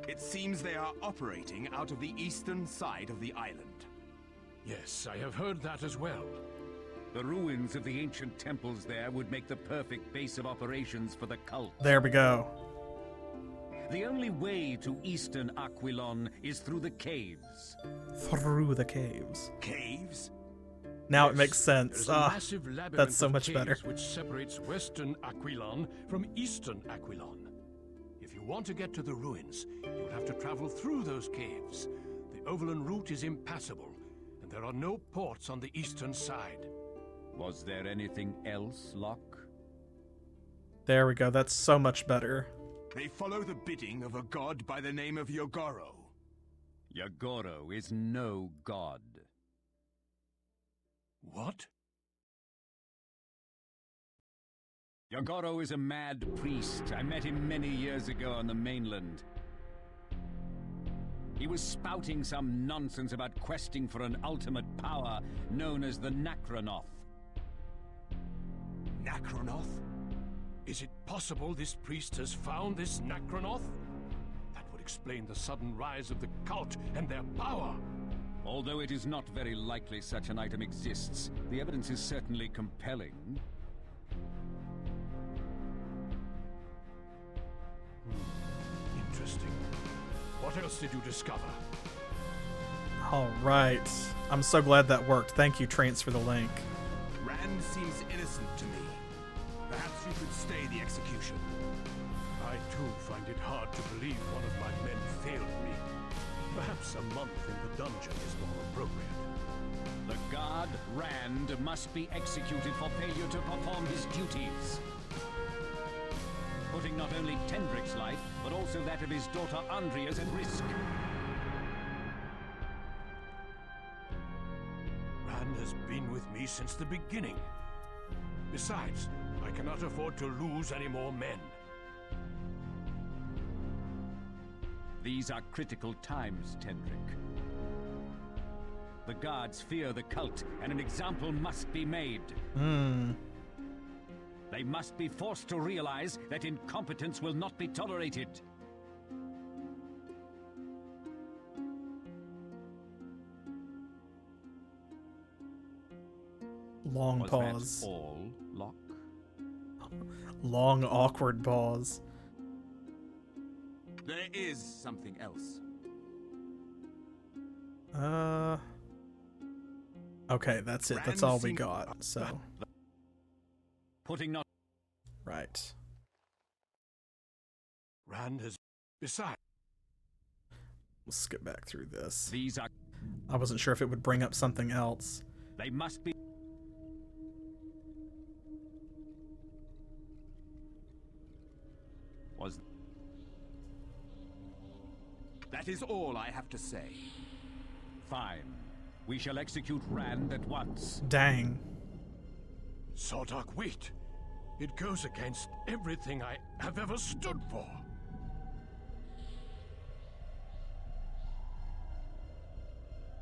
[SPEAKER 4] It seems they are operating out of the eastern side of the island.
[SPEAKER 2] Yes, I have heard that as well.
[SPEAKER 3] The ruins of the ancient temples there would make the perfect base of operations for the cult.
[SPEAKER 1] There we go.
[SPEAKER 3] The only way to eastern Ahkuilon is through the caves.
[SPEAKER 1] Through the caves.
[SPEAKER 4] Caves?
[SPEAKER 1] Now it makes sense.
[SPEAKER 2] There's a
[SPEAKER 1] Ah,
[SPEAKER 2] massive labyrinth
[SPEAKER 1] that's so
[SPEAKER 2] of
[SPEAKER 1] much
[SPEAKER 2] caves
[SPEAKER 1] better.
[SPEAKER 2] which separates western Ahkuilon from eastern Ahkuilon. If you want to get to the ruins, you'll have to travel through those caves. The overland route is impassable, and there are no ports on the eastern side.
[SPEAKER 3] Was there anything else, Locke?
[SPEAKER 1] There we go. That's so much better.
[SPEAKER 4] They follow the bidding of a god by the name of Yogoro.
[SPEAKER 3] Yogoro is no god.
[SPEAKER 2] What?
[SPEAKER 3] Yogoro is a mad priest. I met him many years ago on the mainland. He was spouting some nonsense about questing for an ultimate power known as the Nakronoth.
[SPEAKER 4] Nakronoth?
[SPEAKER 2] Is it possible this priest has found this Nakronoth? That would explain the sudden rise of the cult and their power.
[SPEAKER 3] Although it is not very likely such an item exists, the evidence is certainly compelling.
[SPEAKER 2] Interesting. What else did you discover?
[SPEAKER 1] All right. I'm so glad that worked. Thank you, Transfer the link.
[SPEAKER 4] Rand seems innocent to me. Perhaps you could stay the execution.
[SPEAKER 2] I too find it hard to believe one of my men failed me. Perhaps a month in the dungeon is more appropriate.
[SPEAKER 3] The god Rand must be executed for failure to perform his duties, putting not only Tendrick's life, but also that of his daughter Andrea's at risk.
[SPEAKER 2] Rand has been with me since the beginning. Besides, I cannot afford to lose any more men.
[SPEAKER 3] These are critical times, Tendrick. The guards fear the cult, and an example must be made. They must be forced to realize that incompetence will not be tolerated.
[SPEAKER 1] Long
[SPEAKER 3] Was
[SPEAKER 1] pause.
[SPEAKER 3] that all, Locke?
[SPEAKER 1] Long, awkward pause.
[SPEAKER 4] There is something else.
[SPEAKER 1] Okay, that's it. That's
[SPEAKER 4] Rand
[SPEAKER 1] all we
[SPEAKER 4] seemed-
[SPEAKER 1] got. So,
[SPEAKER 3] Putting not
[SPEAKER 1] right.
[SPEAKER 2] Rand has... Besides,
[SPEAKER 1] We'll skip back through this.
[SPEAKER 3] these are...
[SPEAKER 1] I wasn't sure if it would bring up something else.
[SPEAKER 3] They must be... Was...
[SPEAKER 4] That is all I have to say.
[SPEAKER 3] Fine. We shall execute Rand at once.
[SPEAKER 1] Dang.
[SPEAKER 2] Sordok, wait. It goes against everything I have ever stood for.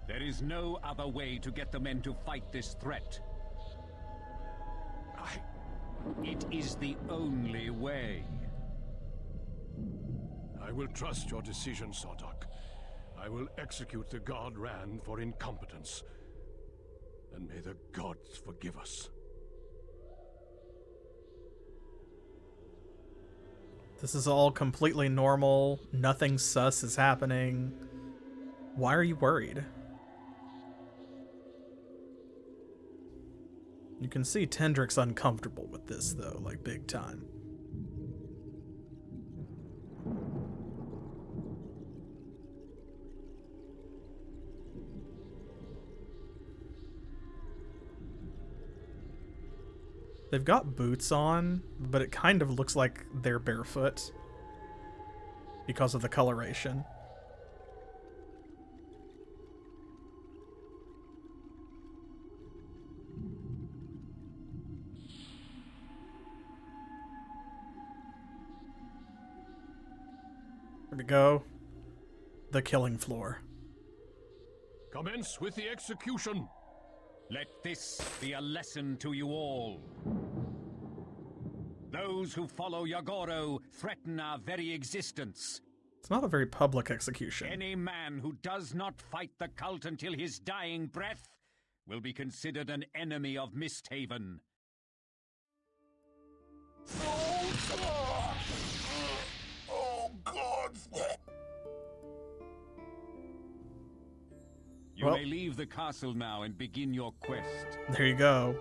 [SPEAKER 3] There is no other way to get the men to fight this threat. It is the only way.
[SPEAKER 2] I will trust your decision, Sordok. I will execute the god Rand for incompetence. And may the gods forgive us.
[SPEAKER 1] This is all completely normal. Nothing sus is happening. Why are you worried? You can see Tendrick's uncomfortable with this, though, like big time. They've got boots on, but it kind of looks like they're barefoot because of the coloration. Here we go. The killing floor.
[SPEAKER 2] Commence with the execution.
[SPEAKER 3] Let this be a lesson to you all. Those who follow Yogoro threaten our very existence.
[SPEAKER 1] It's not a very public execution.
[SPEAKER 3] Any man who does not fight the cult until his dying breath will be considered an enemy of Misthaven.
[SPEAKER 8] Oh, God!
[SPEAKER 3] You
[SPEAKER 1] Well-
[SPEAKER 3] may leave the castle now and begin your quest.
[SPEAKER 1] There you go.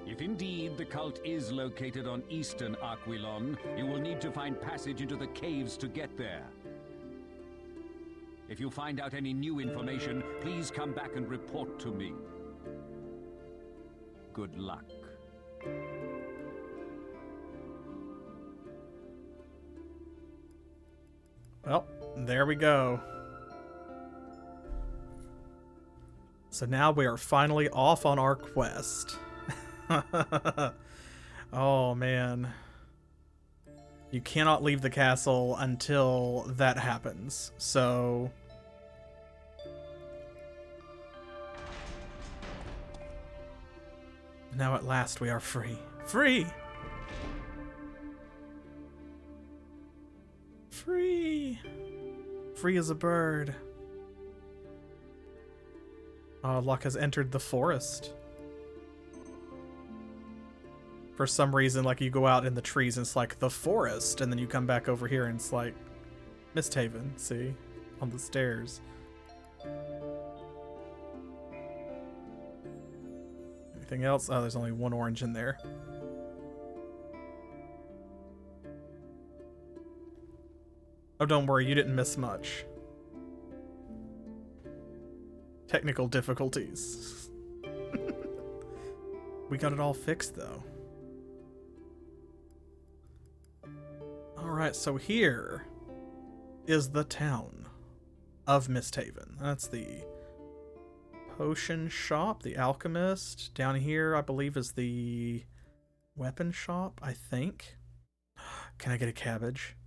[SPEAKER 3] If indeed the cult is located on eastern Ahkuilon, you will need to find passage into the caves to get there. If you find out any new information, please come back and report to me. Good luck.
[SPEAKER 1] Well, there we go. So now we are finally off on our quest. Oh, man. You cannot leave the castle until that happens, so... Now at last we are free. Free! Free! Free as a bird. Locke has entered the forest. For some reason, like, you go out in the trees and it's like, the forest, and then you come back over here and it's like, Misthaven, see? On the stairs. Anything else? Oh, there's only one orange in there. Oh, don't worry, you didn't miss much. Technical difficulties. We got it all fixed, though. Alright, so here is the town of Misthaven. That's the potion shop, the alchemist. Down here, I believe, is the weapon shop, I think. Can I get a cabbage?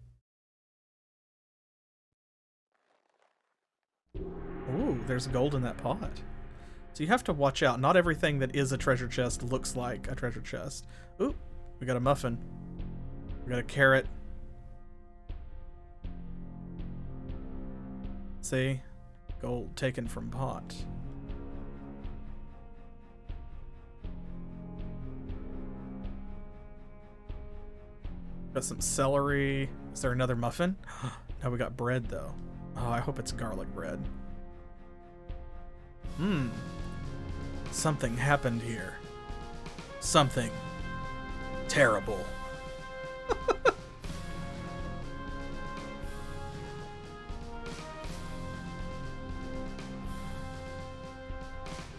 [SPEAKER 1] Ooh, there's gold in that pot. So you have to watch out. Not everything that is a treasure chest looks like a treasure chest. Ooh, we got a muffin. We got a carrot. See? Gold taken from pot. Got some celery. Is there another muffin? No, we got bread, though. Oh, I hope it's garlic bread. Something happened here. Something terrible.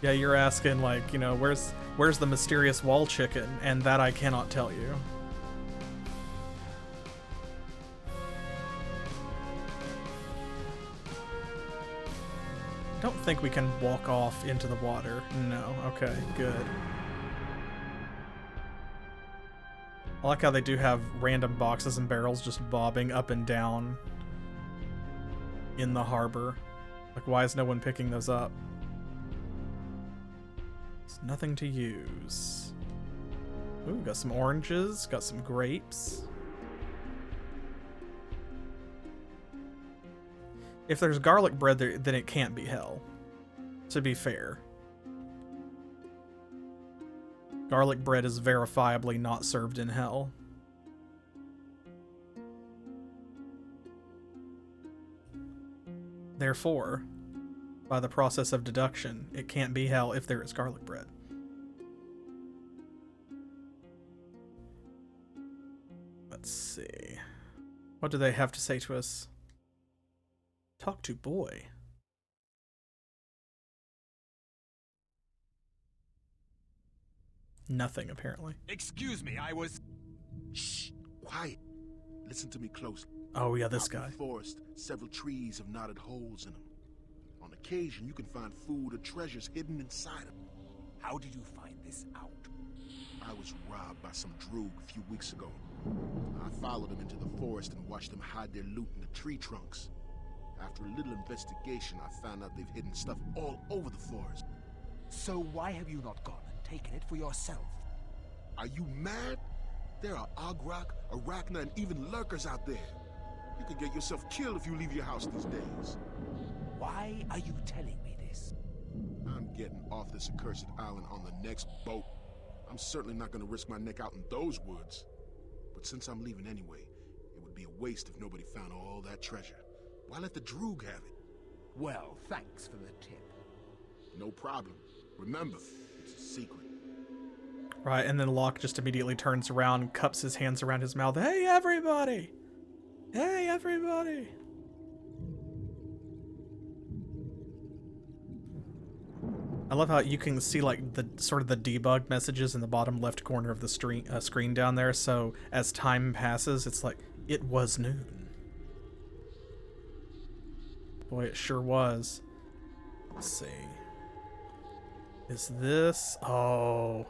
[SPEAKER 1] Yeah, you're asking, like, you know, where's the mysterious wall chicken? And that I cannot tell you. I don't think we can walk off into the water. No. Okay, good. I like how they do have random boxes and barrels just bobbing up and down in the harbor. Like, why is no one picking those up? It's nothing to use. Ooh, got some oranges, got some grapes. If there's garlic bread there, then it can't be hell. To be fair. Garlic bread is verifiably not served in hell. Therefore, by the process of deduction, it can't be hell if there is garlic bread. Let's see. What do they have to say to us? Talk to boy. Nothing, apparently.
[SPEAKER 4] Excuse me, I was...
[SPEAKER 9] Shh! Quiet. Listen to me closely.
[SPEAKER 1] Oh yeah, this
[SPEAKER 9] Out in
[SPEAKER 1] guy.
[SPEAKER 9] the forest, several trees have knotted holes in them. On occasion, you can find food or treasures hidden inside them.
[SPEAKER 4] How did you find this out?
[SPEAKER 9] I was robbed by some droog a few weeks ago. I followed them into the forest and watched them hide their loot in the tree trunks. After a little investigation, I found out they've hidden stuff all over the forest.
[SPEAKER 4] So why have you not gone and taken it for yourself?
[SPEAKER 9] Are you mad? There are Ahkuilon, Arachna, and even lurkers out there. You could get yourself killed if you leave your house these days.
[SPEAKER 4] Why are you telling me this?
[SPEAKER 9] I'm getting off this accursed island on the next boat. I'm certainly not gonna risk my neck out in those woods. But since I'm leaving anyway, it would be a waste if nobody found all that treasure. Why let the Droog have it?
[SPEAKER 4] Well, thanks for the tip.
[SPEAKER 9] No problem. Remember, it's a secret.
[SPEAKER 1] Right, and then Locke just immediately turns around, cups his hands around his mouth. Hey, everybody! Hey, everybody! I love how you can see like the sort of the debug messages in the bottom left corner of the screen down there. So as time passes, it's like, it was noon. Boy, it sure was. Let's see. Is this... Oh.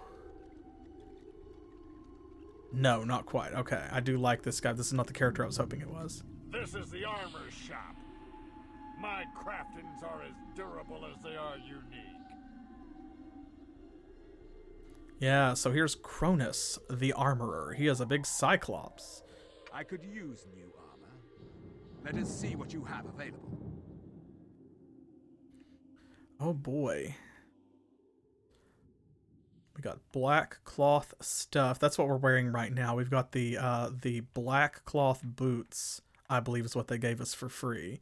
[SPEAKER 1] No, not quite. Okay, I do like this guy. This is not the character I was hoping it was.
[SPEAKER 2] This is the armor shop. My craftings are as durable as they are unique.
[SPEAKER 1] Yeah, so here's Cronus, the armorer. He is a big cyclops.
[SPEAKER 4] I could use new armor. Let us see what you have available.
[SPEAKER 1] Oh boy. We got black cloth stuff. That's what we're wearing right now. We've got the black cloth boots, I believe is what they gave us for free.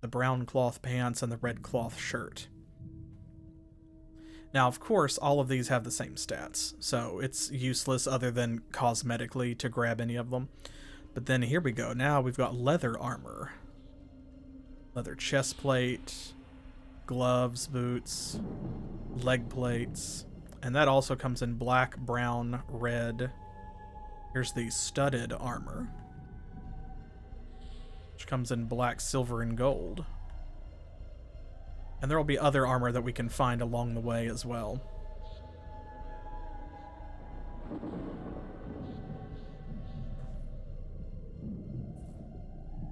[SPEAKER 1] The brown cloth pants and the red cloth shirt. Now, of course, all of these have the same stats, so it's useless other than cosmetically to grab any of them. But then here we go. Now we've got leather armor. Leather chest plate, gloves, boots, leg plates, and that also comes in black, brown, red. Here's the studded armor, which comes in black, silver, and gold. And there will be other armor that we can find along the way as well.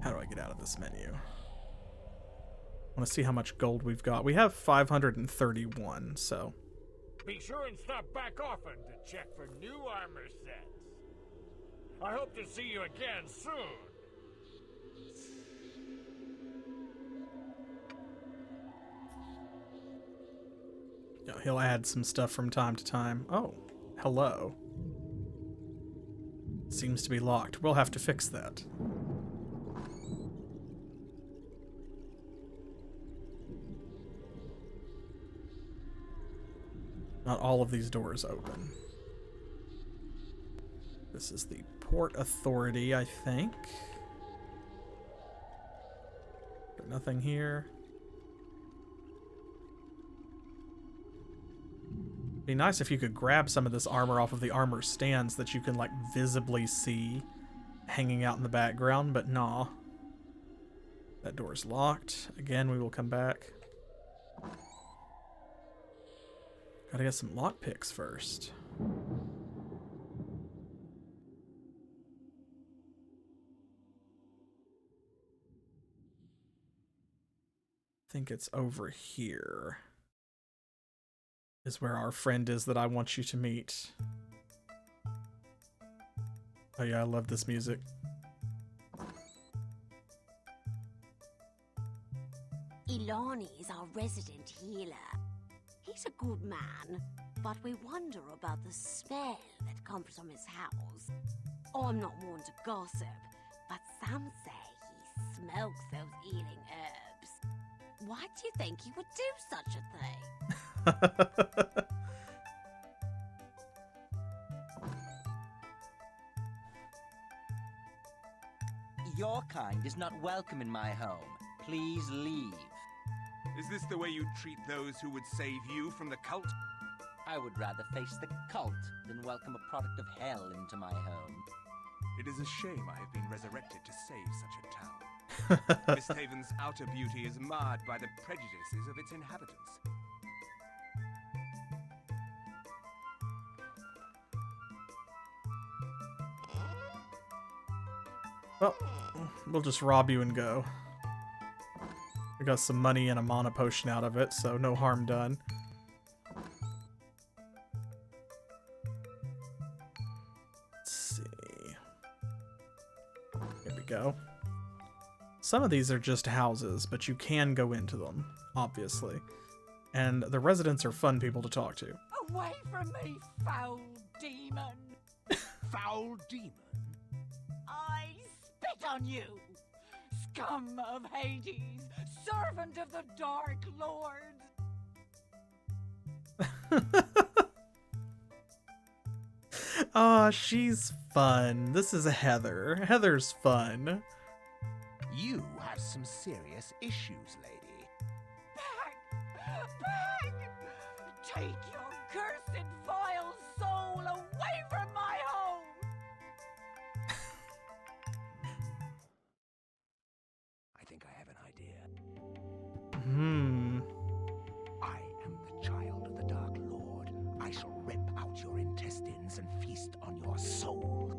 [SPEAKER 1] How do I get out of this menu? I want to see how much gold we've got. We have 531, so...
[SPEAKER 2] Be sure and stop back often to check for new armor sets. I hope to see you again soon.
[SPEAKER 1] He'll add some stuff from time to time. Oh, hello. Seems to be locked. We'll have to fix that. Not all of these doors open. This is the Port Authority, I think. Got nothing here. Be nice if you could grab some of this armor off of the armor stands that you can like visibly see hanging out in the background, but nah. That door's locked. Again, we will come back. Gotta get some lockpicks first. I think it's over here. Is where our friend is that I want you to meet. Oh yeah, I love this music.
[SPEAKER 6] Ilani is our resident healer. He's a good man, but we wonder about the smell that comes from his house. I'm not one to gossip, but some say he smokes those healing herbs. Why do you think he would do such a thing?
[SPEAKER 10] Your kind is not welcome in my home. Please leave.
[SPEAKER 4] Is this the way you treat those who would save you from the cult?
[SPEAKER 10] I would rather face the cult than welcome a product of hell into my home.
[SPEAKER 4] It is a shame I have been resurrected to save such a town. Misthaven's outer beauty is marred by the prejudices of its inhabitants.
[SPEAKER 1] Well, we'll just rob you and go. We got some money and a mana potion out of it, so no harm done. Let's see. Here we go. some of these are just houses, but you can go into them, obviously. And the residents are fun people to talk to.
[SPEAKER 11] Away from me, foul demon!
[SPEAKER 8] Foul demon?
[SPEAKER 11] I spit on you! Scum of Hades, servant of the Dark Lord!
[SPEAKER 1] Aw, she's fun. This is Heather. Heather's fun.
[SPEAKER 8] You have some serious issues, lady.
[SPEAKER 11] Back! Take your cursed vile soul away from my home!
[SPEAKER 4] I think I have an idea. I am the child of the Dark Lord. I shall rip out your intestines and feast on your soul.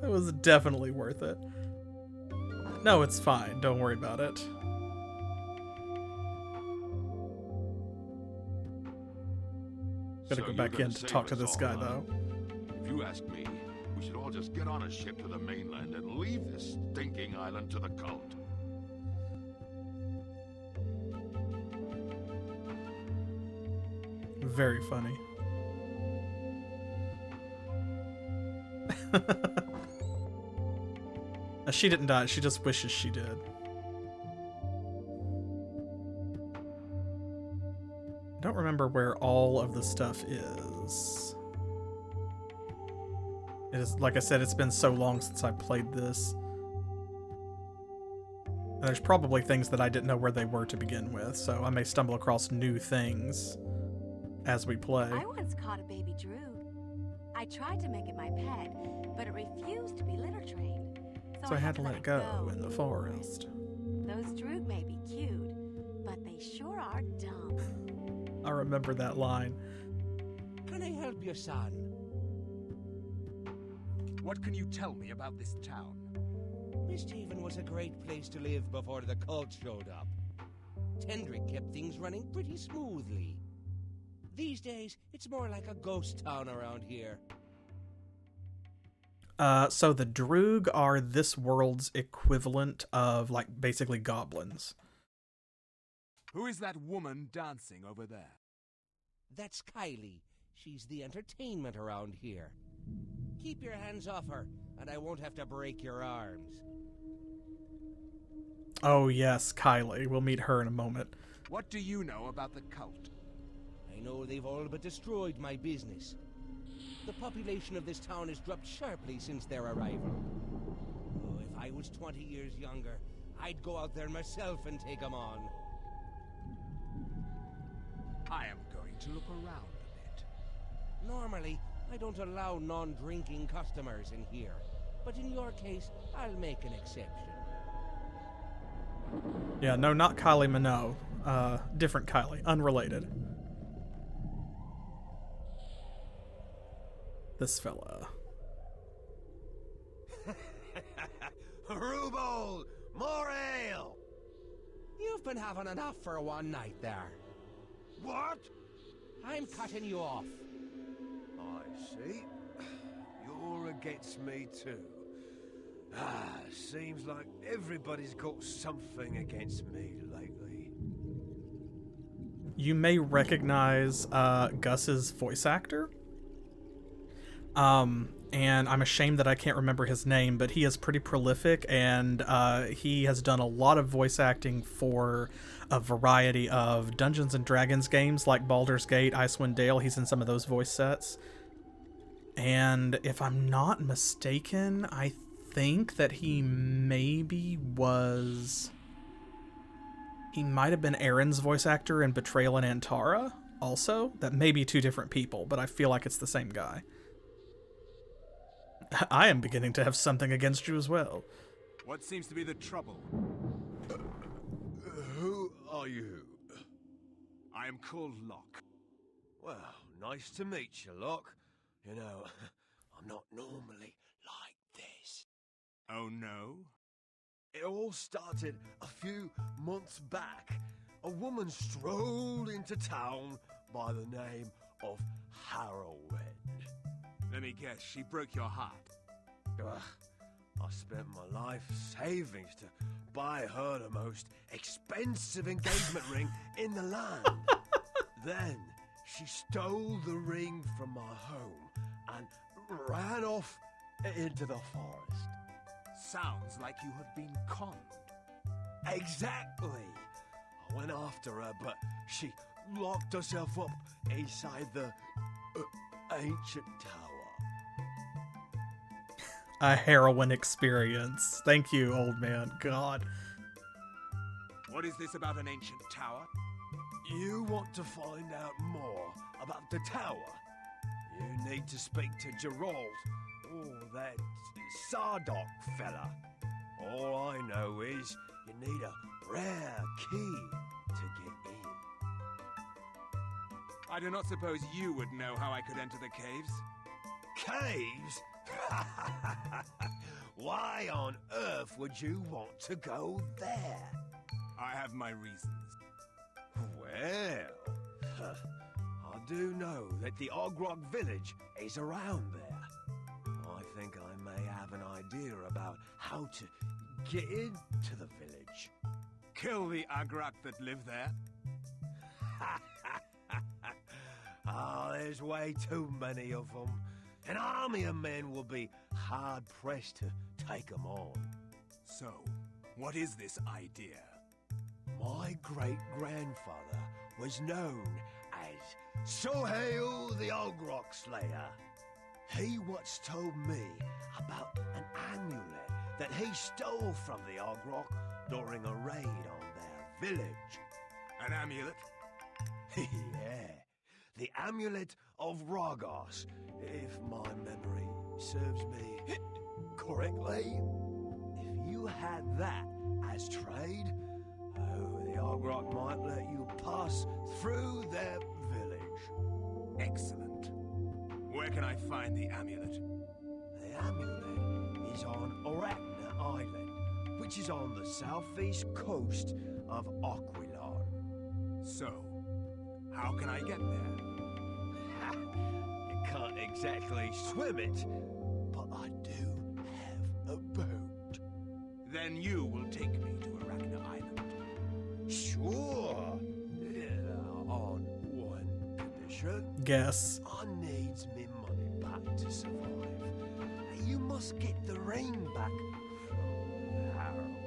[SPEAKER 1] That was definitely worth it. No, it's fine. Don't worry about it. Gotta go back in to talk to this guy, though.
[SPEAKER 2] If you ask me, we should all just get on a ship to the mainland and leave this stinking island to the cult.
[SPEAKER 1] Very funny. She didn't die, she just wishes she did. I don't remember where all of the stuff is. It is, like I said, it's been so long since I played this. And there's probably things that I didn't know where they were to begin with, so I may stumble across new things as we play.
[SPEAKER 6] I once caught a baby droog. I tried to make it my pet, but it refused to be litter trained.
[SPEAKER 1] So I had to let it go in the forest.
[SPEAKER 6] Those droog may be cute, but they sure are dumb.
[SPEAKER 1] I remember that line.
[SPEAKER 12] Can I help you, son?
[SPEAKER 4] What can you tell me about this town?
[SPEAKER 12] Misthaven was a great place to live before the cult showed up. Tendrick kept things running pretty smoothly. These days, it's more like a ghost town around here.
[SPEAKER 1] So the Droog are this world's equivalent of, like, basically goblins.
[SPEAKER 4] Who is that woman dancing over there?
[SPEAKER 12] That's Kylie. She's the entertainment around here. Keep your hands off her, and I won't have to break your arms.
[SPEAKER 1] Oh yes, Kylie. We'll meet her in a moment.
[SPEAKER 4] What do you know about the cult?
[SPEAKER 12] I know they've all but destroyed my business. The population of this town has dropped sharply since their arrival. Oh, if I was 20 years younger, I'd go out there myself and take them on.
[SPEAKER 4] I am going to look around a bit.
[SPEAKER 12] Normally, I don't allow non-drinking customers in here. But in your case, I'll make an exception.
[SPEAKER 1] Yeah, no, not Kylie Minogue. Different Kylie. Unrelated. This fella.
[SPEAKER 12] Rubel! More ale! You've been having enough for one night there.
[SPEAKER 4] What?
[SPEAKER 12] I'm cutting you off.
[SPEAKER 13] I see. You're against me too. Seems like everybody's got something against me lately.
[SPEAKER 1] You may recognize Gus's voice actor. And I'm ashamed that I can't remember his name, but he is pretty prolific, and he has done a lot of voice acting for a variety of Dungeons and Dragons games like Baldur's Gate, Icewind Dale. He's in some of those voice sets. And if I'm not mistaken, I think that he maybe was... He might have been Aaron's voice actor in Betrayal in Antara also. That may be two different people, but I feel like it's the same guy. I am beginning to have something against you as well.
[SPEAKER 4] What seems to be the trouble?
[SPEAKER 13] Who are you?
[SPEAKER 4] I am called Locke.
[SPEAKER 13] Well, nice to meet you, Locke. You know, I'm not normally like this.
[SPEAKER 4] Oh no?
[SPEAKER 13] It all started a few months back. A woman strolled into town by the name of Harrowhead. Let me guess, she broke your heart. Ugh, I spent my life savings to buy her the most expensive engagement ring in the land. Then she stole the ring from my home and ran off into the forest.
[SPEAKER 8] Sounds like you have been conned.
[SPEAKER 13] Exactly. I went after her, but she locked herself up inside the ancient tower.
[SPEAKER 1] A heroin experience. Thank you, old man. God.
[SPEAKER 8] What is this about an ancient tower?
[SPEAKER 13] You want to find out more about the tower? You need to speak to Gerald, or that Sardok fella. All I know is you need a rare key to get in.
[SPEAKER 8] I do not suppose you would know how I could enter the caves.
[SPEAKER 13] Caves? Why on earth would you want to go there?
[SPEAKER 8] I have my reasons.
[SPEAKER 13] Well, I do know that the Ogrok village is around there. I think I may have an idea about how to get into the village.
[SPEAKER 8] Kill the Agrak that live there?
[SPEAKER 13] There's way too many of them. An army of men will be hard-pressed to take them on.
[SPEAKER 8] So, what is this idea?
[SPEAKER 13] My great-grandfather was known as Sohail the Ogrok Slayer. He once told me about an amulet that he stole from the Ogrok during a raid on their village.
[SPEAKER 8] An amulet?
[SPEAKER 13] Yeah, the Amulet of Ragos, if my memory serves me correctly. If you had that as trade, the Ogrok might let you pass through their village.
[SPEAKER 8] Excellent. Where can I find the amulet?
[SPEAKER 13] The amulet is on Ahkuilon Island, which is on the southeast coast of Ahkuilon.
[SPEAKER 8] So, how can I get there?
[SPEAKER 13] You can't exactly swim it, but I do have a boat.
[SPEAKER 8] Then you will take me to Arachna Island.
[SPEAKER 13] Sure. On one condition.
[SPEAKER 1] Guess.
[SPEAKER 13] I needs me money back to survive. You must get the ring back from Harold.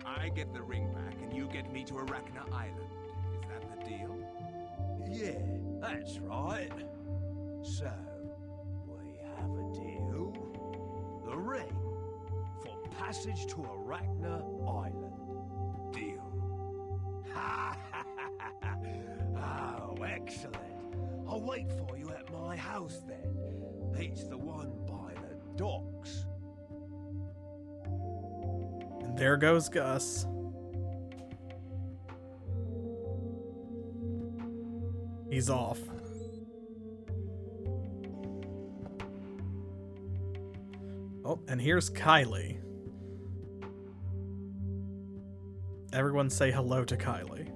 [SPEAKER 8] I get the ring back and you get me to Arachna Island. Is that the deal?
[SPEAKER 13] Yeah, that's right. So, we have a deal. The ring for passage to Arachna Island.
[SPEAKER 8] Deal.
[SPEAKER 13] Oh, excellent. I'll wait for you at my house then. It's the one by the docks.
[SPEAKER 1] And there goes Gus. He's off. Oh, and here's Kylie. Everyone say hello to Kylie.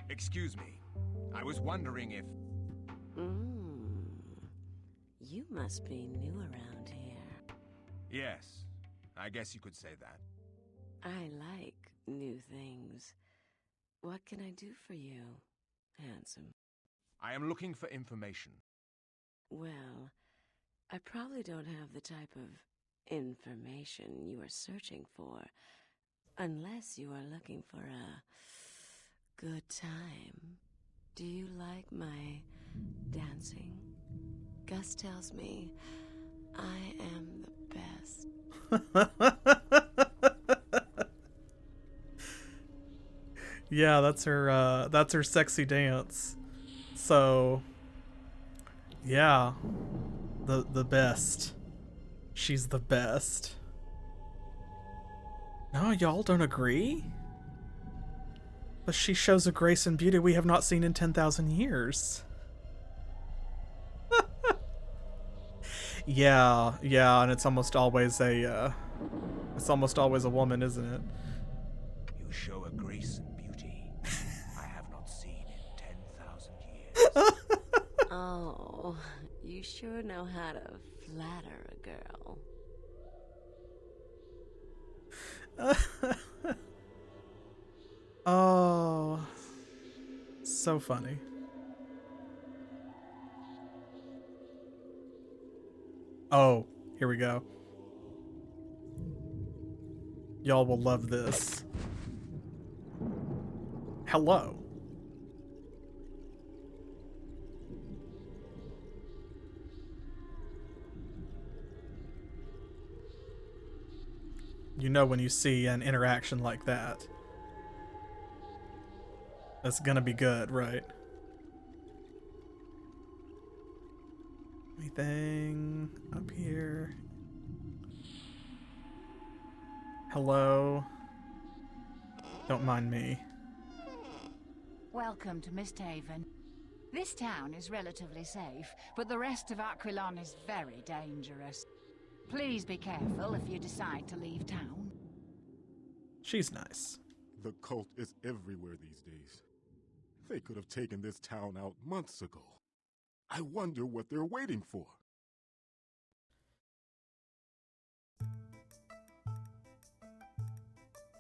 [SPEAKER 8] Excuse me. I was wondering if...
[SPEAKER 6] You must be new around here.
[SPEAKER 8] Yes, I guess you could say that.
[SPEAKER 6] I like new things. What can I do for you, handsome?
[SPEAKER 8] I am looking for information.
[SPEAKER 6] Well, I probably don't have the type of information you are searching for, unless you are looking for a good time. Do you like my dancing? Gus tells me I am the best.
[SPEAKER 1] Yeah, that's her sexy dance. So yeah, the best. She's the best. No, y'all don't agree? But she shows a grace and beauty we have not seen in 10,000 years. Yeah, yeah, and it's almost always a woman, isn't it?
[SPEAKER 4] You show a grace and beauty I have not seen in 10,000 years.
[SPEAKER 6] Oh, you sure know how to flatter a girl.
[SPEAKER 1] Oh, so funny. Oh, here we go. Y'all will love this. Hello. You know when you see an interaction like that, that's gonna be good, right? Anything up here? Hello? Don't mind me.
[SPEAKER 11] Welcome to Misthaven. This town is relatively safe, but the rest of Ahkuilon is very dangerous. Please be careful if you decide to leave town.
[SPEAKER 1] She's nice.
[SPEAKER 9] The cult is everywhere these days. They could have taken this town out months ago. I wonder what they're waiting for.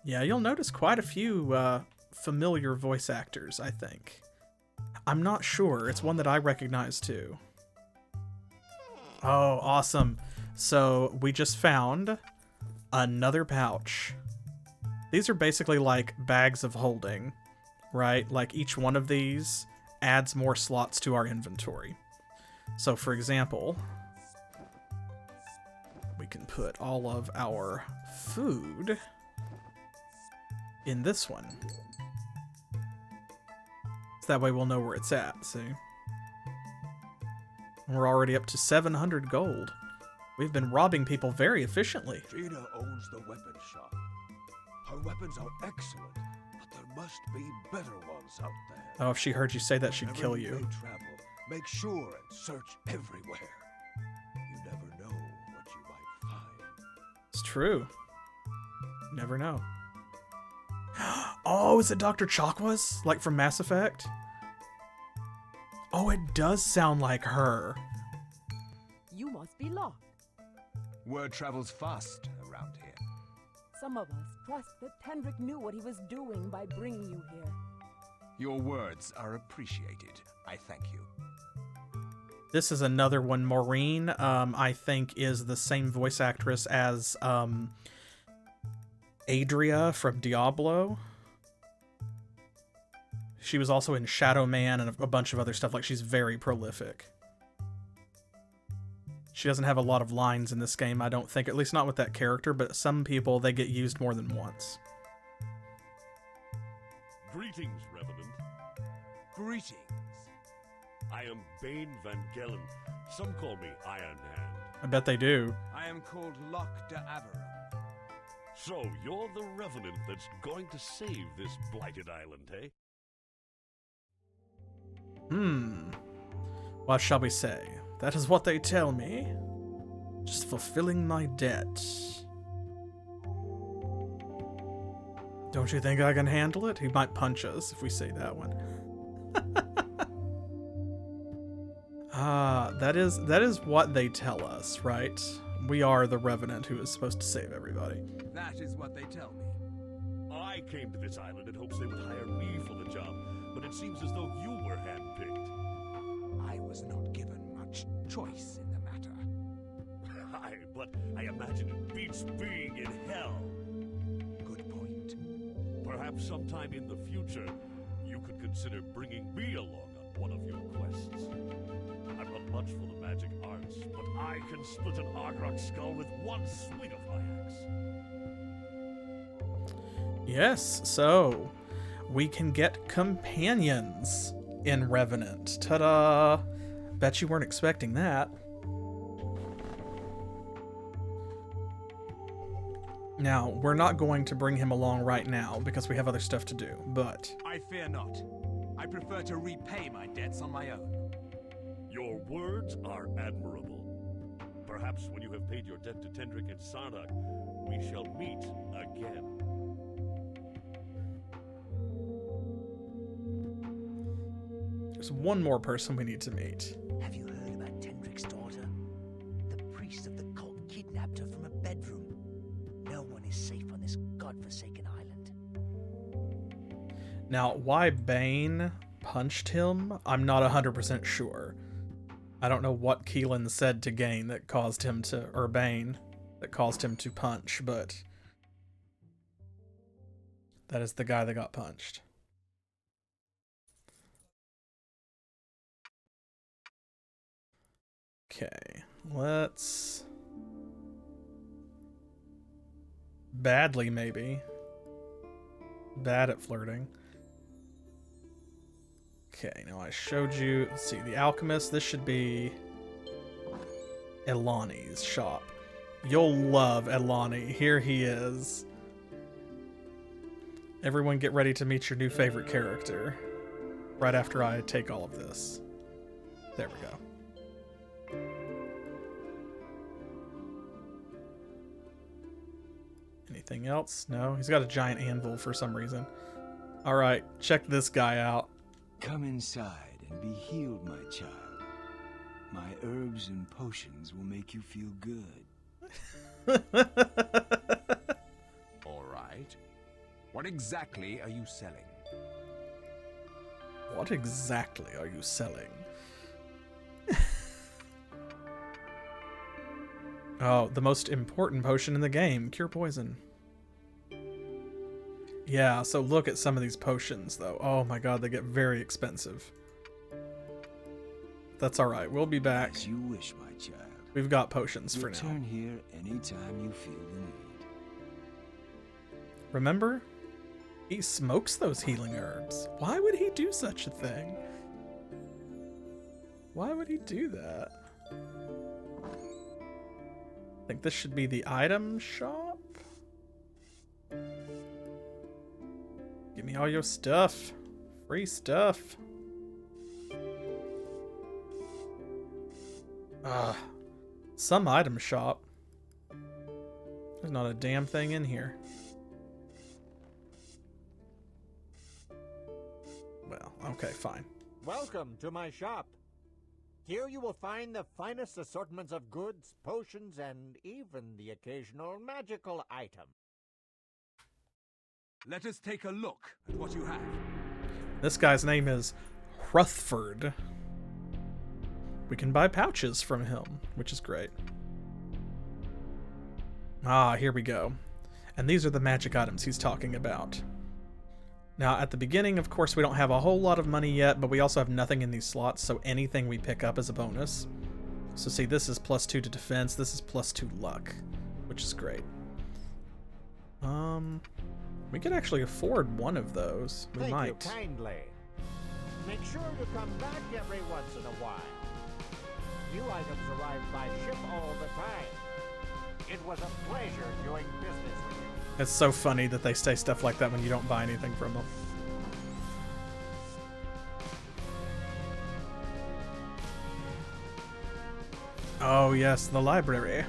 [SPEAKER 1] Yeah, you'll notice quite a few familiar voice actors, I think. I'm not sure. It's one that I recognize too. Oh, awesome. So we just found another pouch. These are basically like bags of holding, right? Like each one of these adds more slots to our inventory. So for example, we can put all of our food in this one. So that way we'll know where it's at, see? We're already up to 700 gold. We've been robbing people very efficiently.
[SPEAKER 13] Gina owns the weapon shop. Her weapons are excellent, but there must be better ones out there.
[SPEAKER 1] Oh, if she heard you say that, she'd
[SPEAKER 13] Whenever
[SPEAKER 1] kill you.
[SPEAKER 13] may travel, make sure and search everywhere. You never know what you might find.
[SPEAKER 1] It's true. Never know. Oh, is it Dr. Chakwas? Like from Mass Effect? Oh, it does sound like her.
[SPEAKER 14] You must be Locke.
[SPEAKER 4] Word travels fast around here.
[SPEAKER 14] Some of us trust that Tendrick knew what he was doing by bringing you here.
[SPEAKER 4] Your words are appreciated. I thank you.
[SPEAKER 1] This is another one. Maureen, I think, is the same voice actress as Adria from Diablo. She was also in Shadow Man and a bunch of other stuff. Like, she's very prolific. She doesn't have a lot of lines in this game, I don't think. At least not with that character, but some people, they get used more than once.
[SPEAKER 15] Greetings, Revenant.
[SPEAKER 13] Greetings.
[SPEAKER 15] I am Bane Van Gelen. Some call me Iron Hand.
[SPEAKER 1] I bet they do.
[SPEAKER 13] I am called Locke D'Averam.
[SPEAKER 15] So, you're the Revenant that's going to save this blighted island, eh?
[SPEAKER 1] What shall we say? That is what they tell me. Just fulfilling my debt. Don't you think I can handle it? He might punch us if we say that one. That is what they tell us, right? We are the Revenant who is supposed to save everybody.
[SPEAKER 13] That is what they tell me.
[SPEAKER 15] I came to this island in hopes they would hire me for the job, but it seems as though you were handpicked.
[SPEAKER 4] I was not given much choice in the matter.
[SPEAKER 15] Aye, but I imagine it beats being in hell.
[SPEAKER 4] Good point.
[SPEAKER 15] Perhaps sometime in the future, you could consider bringing me along on one of your quests. I'm not much for the magic arts, but I can split an Argrok skull with one swing of my axe.
[SPEAKER 1] Yes, so we can get companions in Revenant. Ta-da! Bet you weren't expecting that. Now, we're not going to bring him along right now because we have other stuff to do, but...
[SPEAKER 4] I fear not. I prefer to repay my debts on my own.
[SPEAKER 15] Your words are admirable. Perhaps when you have paid your debt to Tendrick and Sarnak, we shall meet again.
[SPEAKER 1] There's one more person we need to meet.
[SPEAKER 16] Have you heard about Tendrick's daughter? The priest of the cult kidnapped her from a bedroom. No one is safe on this godforsaken island.
[SPEAKER 1] Now, why Bane punched him, I'm not 100% sure. I don't know what Keelan said to Gain that caused him to, or Bane, that caused him to punch, but that is the guy that got punched. Okay, let's... Badly, maybe. Bad at flirting. Okay, now I showed you, let's see, the alchemist. This should be Elani's shop. You'll love Elani. Here he is. Everyone get ready to meet your new favorite character. Right after I take all of this. There we go. Anything else? No? He's got a giant anvil for some reason. Alright, check this guy out.
[SPEAKER 17] Come inside and be healed, my child. My herbs and potions will make you feel good.
[SPEAKER 18] All right. What exactly are you selling?
[SPEAKER 1] What exactly are you selling? Oh, the most important potion in the game. Cure poison. Yeah, so look at some of these potions, though. Oh my god, they get very expensive. That's alright, we'll be back.
[SPEAKER 17] As you wish, my child.
[SPEAKER 1] We've got potions for now.
[SPEAKER 17] Return here anytime you feel the need.
[SPEAKER 1] Remember? He smokes those healing herbs. Why would he do such a thing? Why would he do that? I think this should be the item shop. Give me all your stuff. Free stuff. Some item shop. There's not a damn thing in here. Well, okay, fine.
[SPEAKER 19] Welcome to my shop. Here you will find the finest assortments of goods, potions, and even the occasional magical item.
[SPEAKER 8] Let us take a look at what you have.
[SPEAKER 1] This guy's name is Hruthford. We can buy pouches from him, which is great. Ah, here we go. And these are the magic items he's talking about. Now, at the beginning, of course, we don't have a whole lot of money yet, but we also have nothing in these slots, so anything we pick up is a bonus. So see, this is +2 to defense, this is +2 luck, which is great. We could actually afford one of those. We might.
[SPEAKER 19] Thank you kindly. Make sure you come back every once in a while. New items arrive by ship all the time. It was a pleasure doing business with you.
[SPEAKER 1] It's so funny that they say stuff like that when you don't buy anything from them. Oh yes, the library.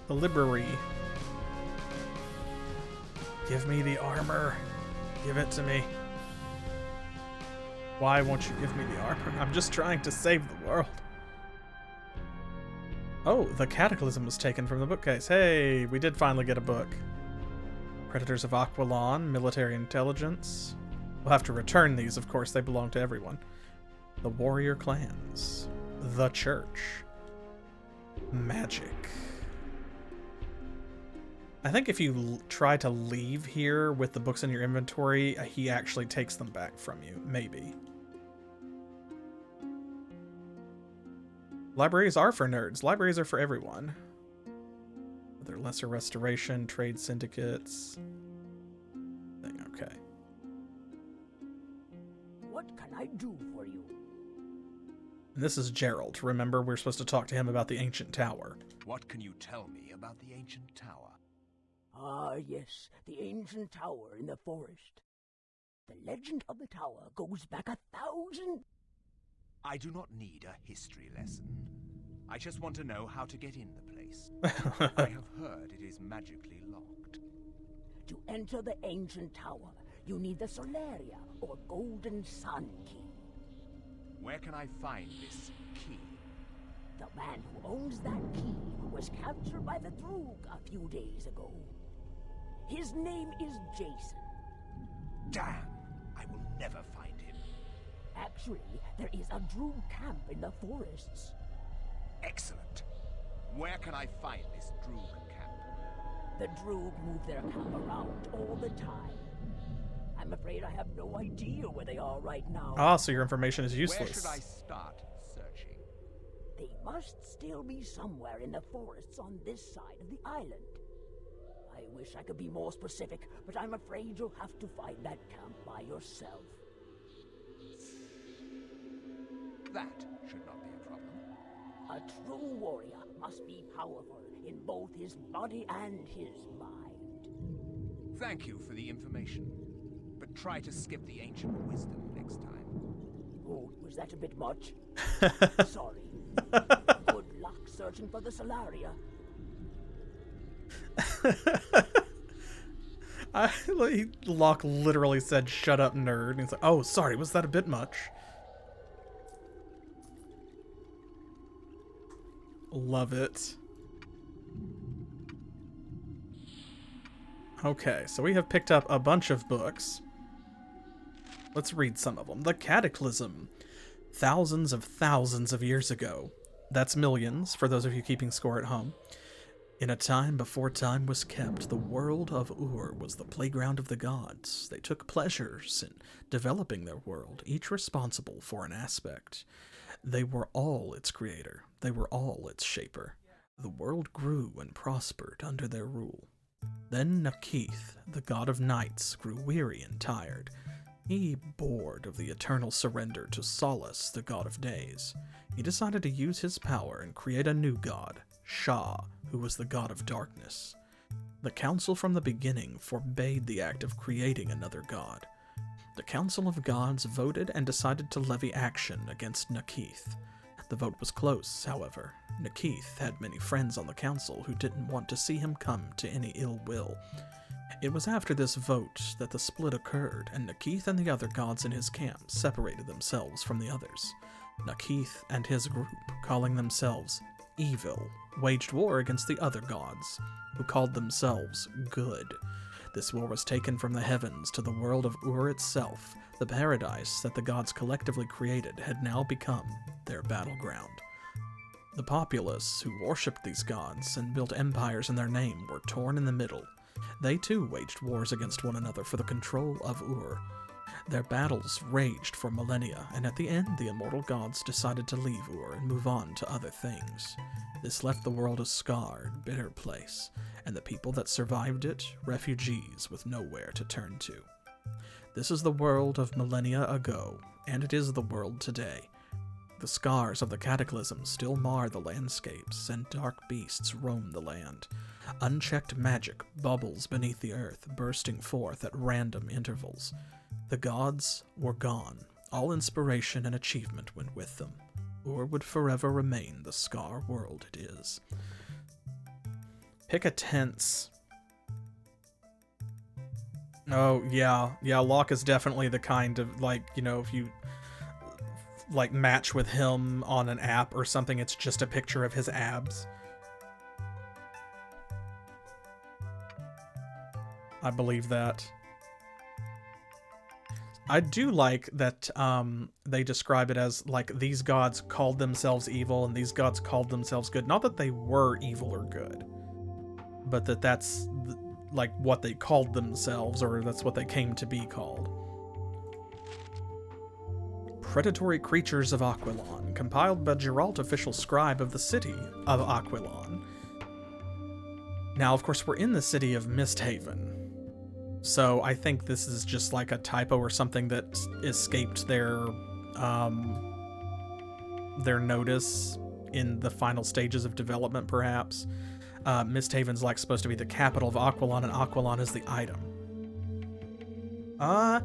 [SPEAKER 1] The library. Give me the armor. Give it to me. Why won't you give me the armor? I'm just trying to save the world. Oh, the Cataclysm was taken from the bookcase. Hey, we did finally get a book. Predators of Ahkuilon, Military Intelligence. We'll have to return these, of course. They belong to everyone. The Warrior Clans. The Church. Magic. I think if you try to leave here with the books in your inventory, he actually takes them back from you. Maybe. Libraries are for nerds. Libraries are for everyone. They're lesser restoration, trade syndicates. Okay.
[SPEAKER 16] What can I do for you?
[SPEAKER 1] And this is Gerald. Remember, we're supposed to talk to him about the ancient tower.
[SPEAKER 18] What can you tell me about the ancient tower?
[SPEAKER 16] Ah, yes, the ancient tower in the forest. The legend of the tower goes back 1,000.
[SPEAKER 8] I do not need a history lesson. I just want to know how to get in the place. I have heard it is magically locked.
[SPEAKER 14] To enter the ancient tower, you need the Solaria, or Golden Sun Key.
[SPEAKER 8] Where can I find this key?
[SPEAKER 14] The man who owns that key was captured by the Droog a few days ago. His name is Jason.
[SPEAKER 8] Damn! I will never find him.
[SPEAKER 14] Actually, there is a Droog camp in the forests.
[SPEAKER 8] Excellent. Where can I find this Droog camp?
[SPEAKER 14] The Droog move their camp around all the time. I'm afraid I have no idea where they are right now.
[SPEAKER 1] Ah, so your information is useless.
[SPEAKER 8] Where should I start searching?
[SPEAKER 14] They must still be somewhere in the forests on this side of the island. I wish I could be more specific, but I'm afraid you'll have to find that camp by yourself.
[SPEAKER 8] That should not be a problem.
[SPEAKER 14] A true warrior must be powerful in both his body and his mind.
[SPEAKER 8] Thank you for the information, but try to skip the ancient wisdom next time.
[SPEAKER 14] Oh, was that a bit much? Sorry. Good luck searching for the Solaria.
[SPEAKER 1] Locke literally said, "Shut up, nerd." And he's like, "Oh, sorry, was that a bit much?" Love it. Okay, so we have picked up a bunch of books. Let's read some of them. The Cataclysm. Thousands of years ago. That's millions, for those of you keeping score at home. In a time before time was kept, the world of Ur was the playground of the gods. They took pleasures in developing their world, each responsible for an aspect. They were all its creator. They were all its shaper. The world grew and prospered under their rule. Then Nakith, the god of nights, grew weary and tired. He, bored of the eternal surrender to Solace, the god of days, he decided to use his power and create a new god, Shah, who was the god of darkness. The council from the beginning forbade the act of creating another god. The Council of Gods voted and decided to levy action against Nakith. The vote was close, however. Nakith had many friends on the council who didn't want to see him come to any ill will. It was after this vote that the split occurred, and Nakith and the other gods in his camp separated themselves from the others. Nakith and his group, calling themselves evil, waged war against the other gods, who called themselves good. This war was taken from the heavens to the world of Ur itself. The paradise that the gods collectively created had now become their battleground. The populace, who worshipped these gods and built empires in their name, were torn in the middle. They too waged wars against one another for the control of Ur. Their battles raged for millennia, and at the end the immortal gods decided to leave Ur and move on to other things. This left the world a scarred, bitter place, and the people that survived it, refugees with nowhere to turn to. This is the world of millennia ago, and it is the world today. The scars of the Cataclysm still mar the landscapes, and dark beasts roam the land. Unchecked magic bubbles beneath the earth, bursting forth at random intervals. The gods were gone. All inspiration and achievement went with them. Ur would forever remain the scar world it is. Pick a tense. Oh, yeah. Yeah, Locke is definitely the kind of, like, you know, if you, like, match with him on an app or something, it's just a picture of his abs. I believe that. I do like that they describe it as, like, these gods called themselves evil and these gods called themselves good. Not that they were evil or good, but that's, like, what they called themselves, or that's what they came to be called. Predatory Creatures of Ahkuilon, compiled by Geralt, official scribe of the city of Ahkuilon. Now, of course, we're in the city of Misthaven. So I think this is just like a typo or something that escaped their notice in the final stages of development, perhaps. Misthaven's like supposed to be the capital of Ahkuilon, and Ahkuilon is the item. I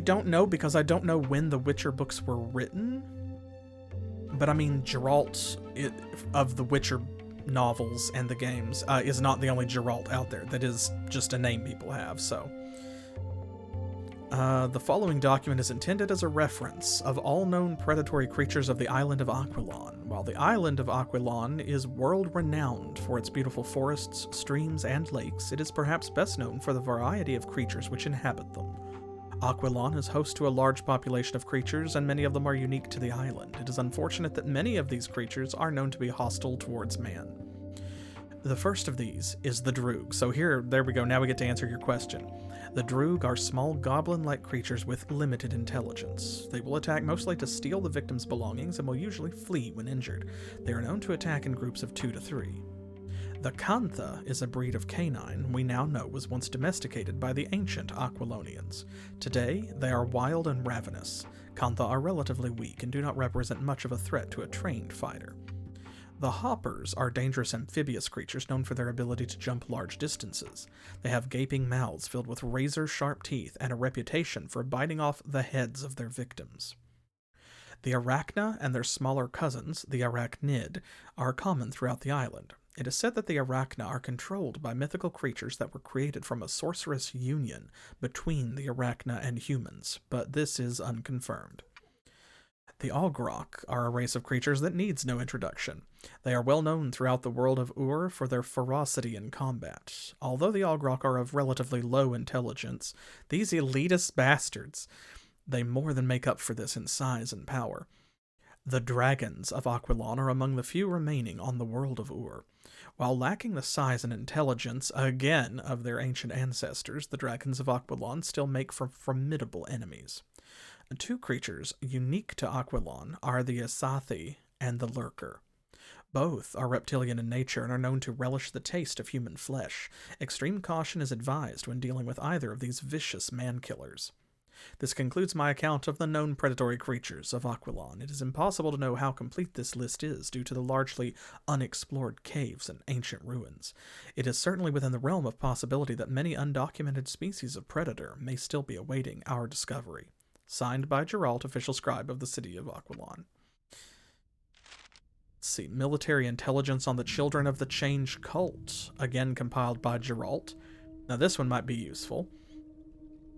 [SPEAKER 1] don't know, because I don't know when the Witcher books were written. but I mean, Geralt of the Witcher novels and the games is not the only Geralt out there. That is just a name people have, so. The following document is intended as a reference of all known predatory creatures of the island of Ahkuilon. While the island of Ahkuilon is world-renowned for its beautiful forests, streams, and lakes, it is perhaps best known for the variety of creatures which inhabit them. Ahkuilon is host to a large population of creatures, and many of them are unique to the island. It is unfortunate that many of these creatures are known to be hostile towards man. The first of these is the Droog. So there we go, now we get to answer your question. The Droog are small goblin-like creatures with limited intelligence. They will attack mostly to steal the victim's belongings and will usually flee when injured. They are known to attack in groups of 2 to 3. The Kantha is a breed of canine we now know was once domesticated by the ancient Ahkuilonians. Today, they are wild and ravenous. Kantha are relatively weak and do not represent much of a threat to a trained fighter. The Hoppers are dangerous amphibious creatures known for their ability to jump large distances. They have gaping mouths filled with razor-sharp teeth and a reputation for biting off the heads of their victims. The Arachna and their smaller cousins, the Arachnid, are common throughout the island. It is said that the Arachna are controlled by mythical creatures that were created from a sorcerous union between the Arachna and humans, but this is unconfirmed. The Algrok are a race of creatures that needs no introduction. They are well known throughout the world of Ur for their ferocity in combat. Although the Algrok are of relatively low intelligence, these elitist bastards, they more than make up for this in size and power. The dragons of Ahkuilon are among the few remaining on the world of Ur. While lacking the size and intelligence, again, of their ancient ancestors, the dragons of Ahkuilon still make for formidable enemies. 2 creatures unique to Ahkuilon are the Asathi and the Lurker. Both are reptilian in nature and are known to relish the taste of human flesh. Extreme caution is advised when dealing with either of these vicious man-killers. This concludes my account of the known predatory creatures of Ahkuilon. It is impossible to know how complete this list is due to the largely unexplored caves and ancient ruins. It is certainly within the realm of possibility that many undocumented species of predator may still be awaiting our discovery. Signed by Geralt, official scribe of the city of Ahkuilon. Let's see, military intelligence on the children of the Change cult, again compiled by Geralt. Now this one might be useful.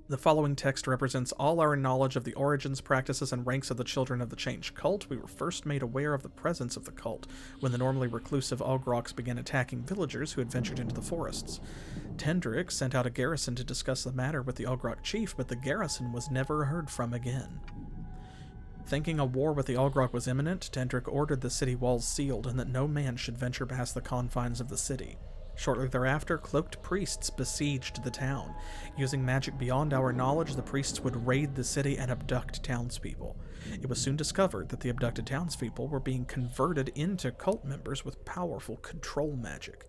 [SPEAKER 1] The following text represents all our knowledge of the origins, practices, and ranks of the children of the Change cult. We were first made aware of the presence of the cult when the normally reclusive Algroks began attacking villagers who had ventured into the forests. Tendrick sent out a garrison to discuss the matter with the Algrok chief, but the garrison was never heard from again. Thinking a war with the Algrok was imminent, Tendrick ordered the city walls sealed and that no man should venture past the confines of the city. Shortly thereafter, cloaked priests besieged the town. Using magic beyond our knowledge, the priests would raid the city and abduct townspeople. It was soon discovered that the abducted townspeople were being converted into cult members with powerful control magic.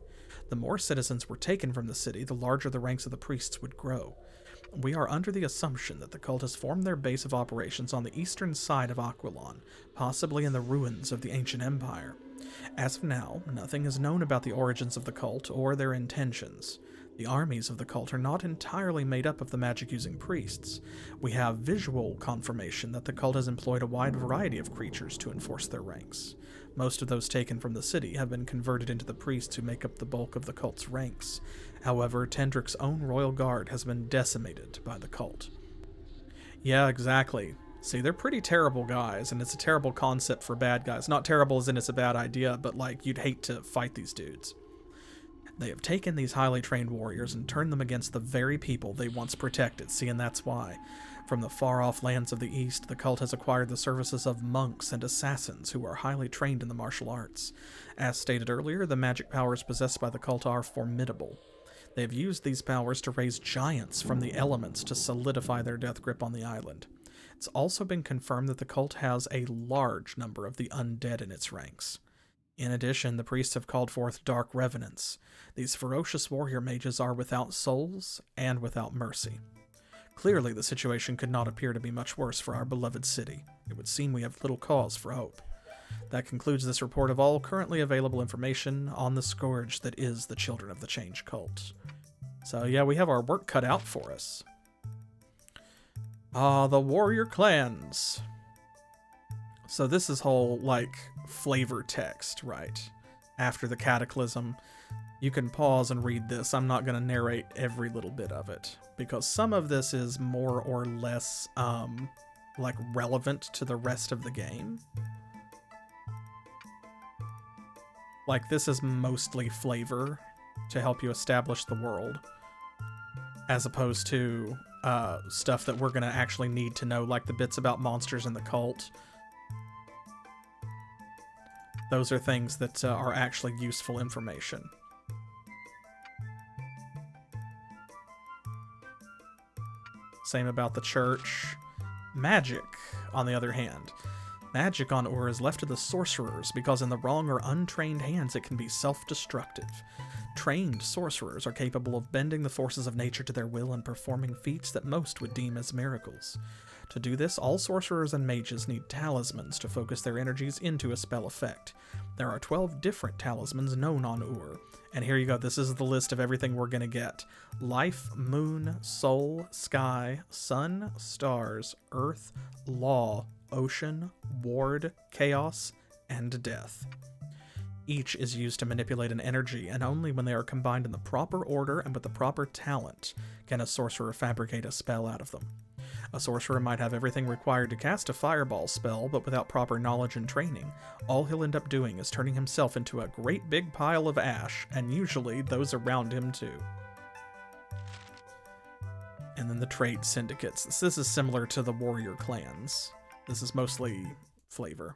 [SPEAKER 1] The more citizens were taken from the city, the larger the ranks of the priests would grow. We are under the assumption that the cult has formed their base of operations on the eastern side of Ahkuilon, possibly in the ruins of the ancient empire. As of now, nothing is known about the origins of the cult or their intentions. The armies of the cult are not entirely made up of the magic-using priests. We have visual confirmation that the cult has employed a wide variety of creatures to enforce their ranks. Most of those taken from the city have been converted into the priests who make up the bulk of the cult's ranks. However, Tendrick's own royal guard has been decimated by the cult. Yeah, exactly. See, they're pretty terrible guys, and it's a terrible concept for bad guys. Not terrible as in it's a bad idea, but like, you'd hate to fight these dudes. They have taken these highly trained warriors and turned them against the very people they once protected. See, and that's why. From the far-off lands of the east, the cult has acquired the services of monks and assassins who are highly trained in the martial arts. As stated earlier, the magic powers possessed by the cult are formidable. They have used these powers to raise giants from the elements to solidify their death grip on the island. It's also been confirmed that the cult has a large number of the undead in its ranks. In addition, the priests have called forth dark revenants. These ferocious warrior mages are without souls and without mercy. Clearly, the situation could not appear to be much worse for our beloved city. It would seem we have little cause for hope. That concludes this report of all currently available information on the scourge that is the Children of the Change cult. So yeah, we have our work cut out for us. The warrior clans. So this is whole, like, flavor text, right? After the cataclysm. You can pause and read this. I'm not going to narrate every little bit of it, because some of this is more or less, like, relevant to the rest of the game. Like, this is mostly flavor to help you establish the world, as opposed to stuff that we're going to actually need to know, like the bits about monsters and the cult. Those are things that are actually useful information. Same about the church. Magic, on the other hand. Magic on Ur is left to the sorcerers because in the wrong or untrained hands it can be self-destructive. Trained sorcerers are capable of bending the forces of nature to their will and performing feats that most would deem as miracles. To do this, all sorcerers and mages need talismans to focus their energies into a spell effect. There are 12 different talismans known on Ur. And here you go, this is the list of everything we're going to get. Life, moon, soul, sky, sun, stars, earth, law, ocean, ward, chaos, and death. Each is used to manipulate an energy, and only when they are combined in the proper order and with the proper talent can a sorcerer fabricate a spell out of them. A sorcerer might have everything required to cast a fireball spell, but without proper knowledge and training, all he'll end up doing is turning himself into a great big pile of ash, and usually those around him too. And then the trade syndicates. This is similar to the warrior clans. This is mostly flavor.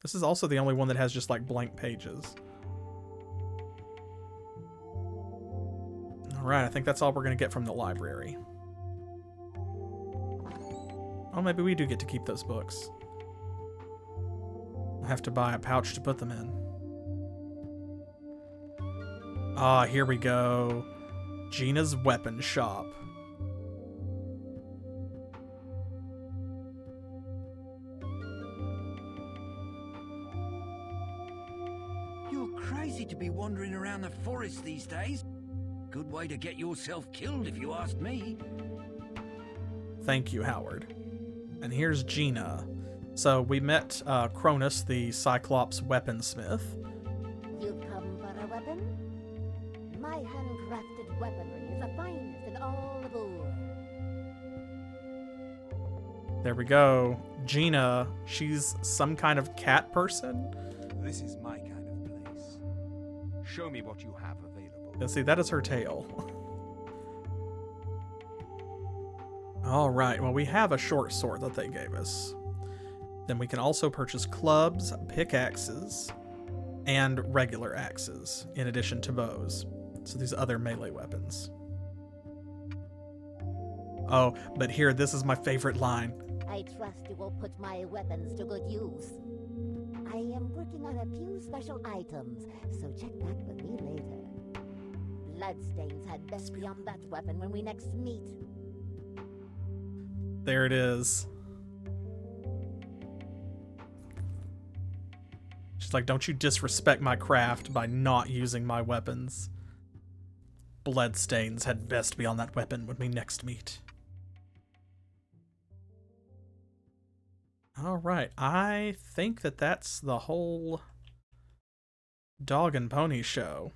[SPEAKER 1] This is also the only one that has just like blank pages. Alright, I think that's all we're going to get from the library. Oh, maybe we do get to keep those books. I have to buy a pouch to put them in. Ah, here we go. Gina's weapon shop.
[SPEAKER 3] You're crazy to be wandering around the forest these days. Good way to get yourself killed, if you ask me.
[SPEAKER 1] Thank you, Howard. And here's Gina. So we met Cronus, the Cyclops weaponsmith.
[SPEAKER 20] You've come for a weapon? My handcrafted weaponry is the finest in all of Ur.
[SPEAKER 1] There we go. Gina, she's some kind of cat person.
[SPEAKER 13] This is my kind of place. Show me what you have available.
[SPEAKER 1] Yeah, see, that is her tail. Alright, well we have a short sword that they gave us. Then we can also purchase clubs, pickaxes, and regular axes, in addition to bows. So these other melee weapons. Oh, but here, this is my favorite line.
[SPEAKER 20] I trust you will put my weapons to good use. I am working on a few special items, so check back with me later. Bloodstains had best be on that weapon when we next meet.
[SPEAKER 1] There it is. She's like, don't you disrespect my craft by not using my weapons. Bloodstains had best be on that weapon when we next meet. Alright, I think that that's the whole Dog and Pony show.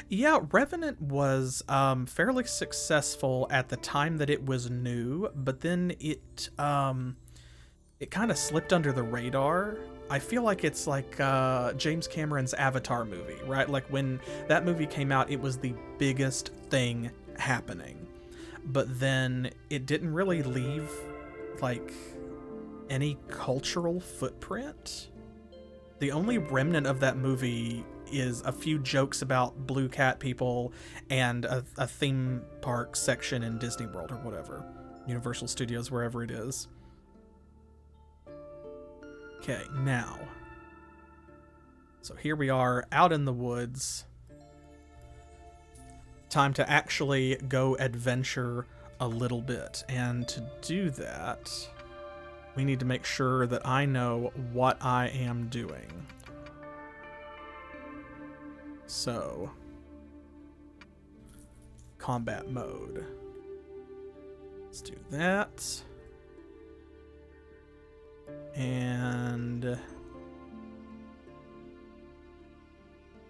[SPEAKER 1] Yeah, Revenant was fairly successful at the time that it was new, but then it kind of slipped under the radar. I feel like it's like James Cameron's Avatar movie, right? Like when that movie came out, it was the biggest thing happening. But then it didn't really leave like any cultural footprint. The only remnant of that movie is a few jokes about blue cat people and a theme park section in Disney World or whatever. Universal Studios, wherever it is. Okay, now. So here we are out in the woods. Time to actually go adventure a little bit. And to do that, we need to make sure that I know what I am doing. So, combat mode. Let's do that. And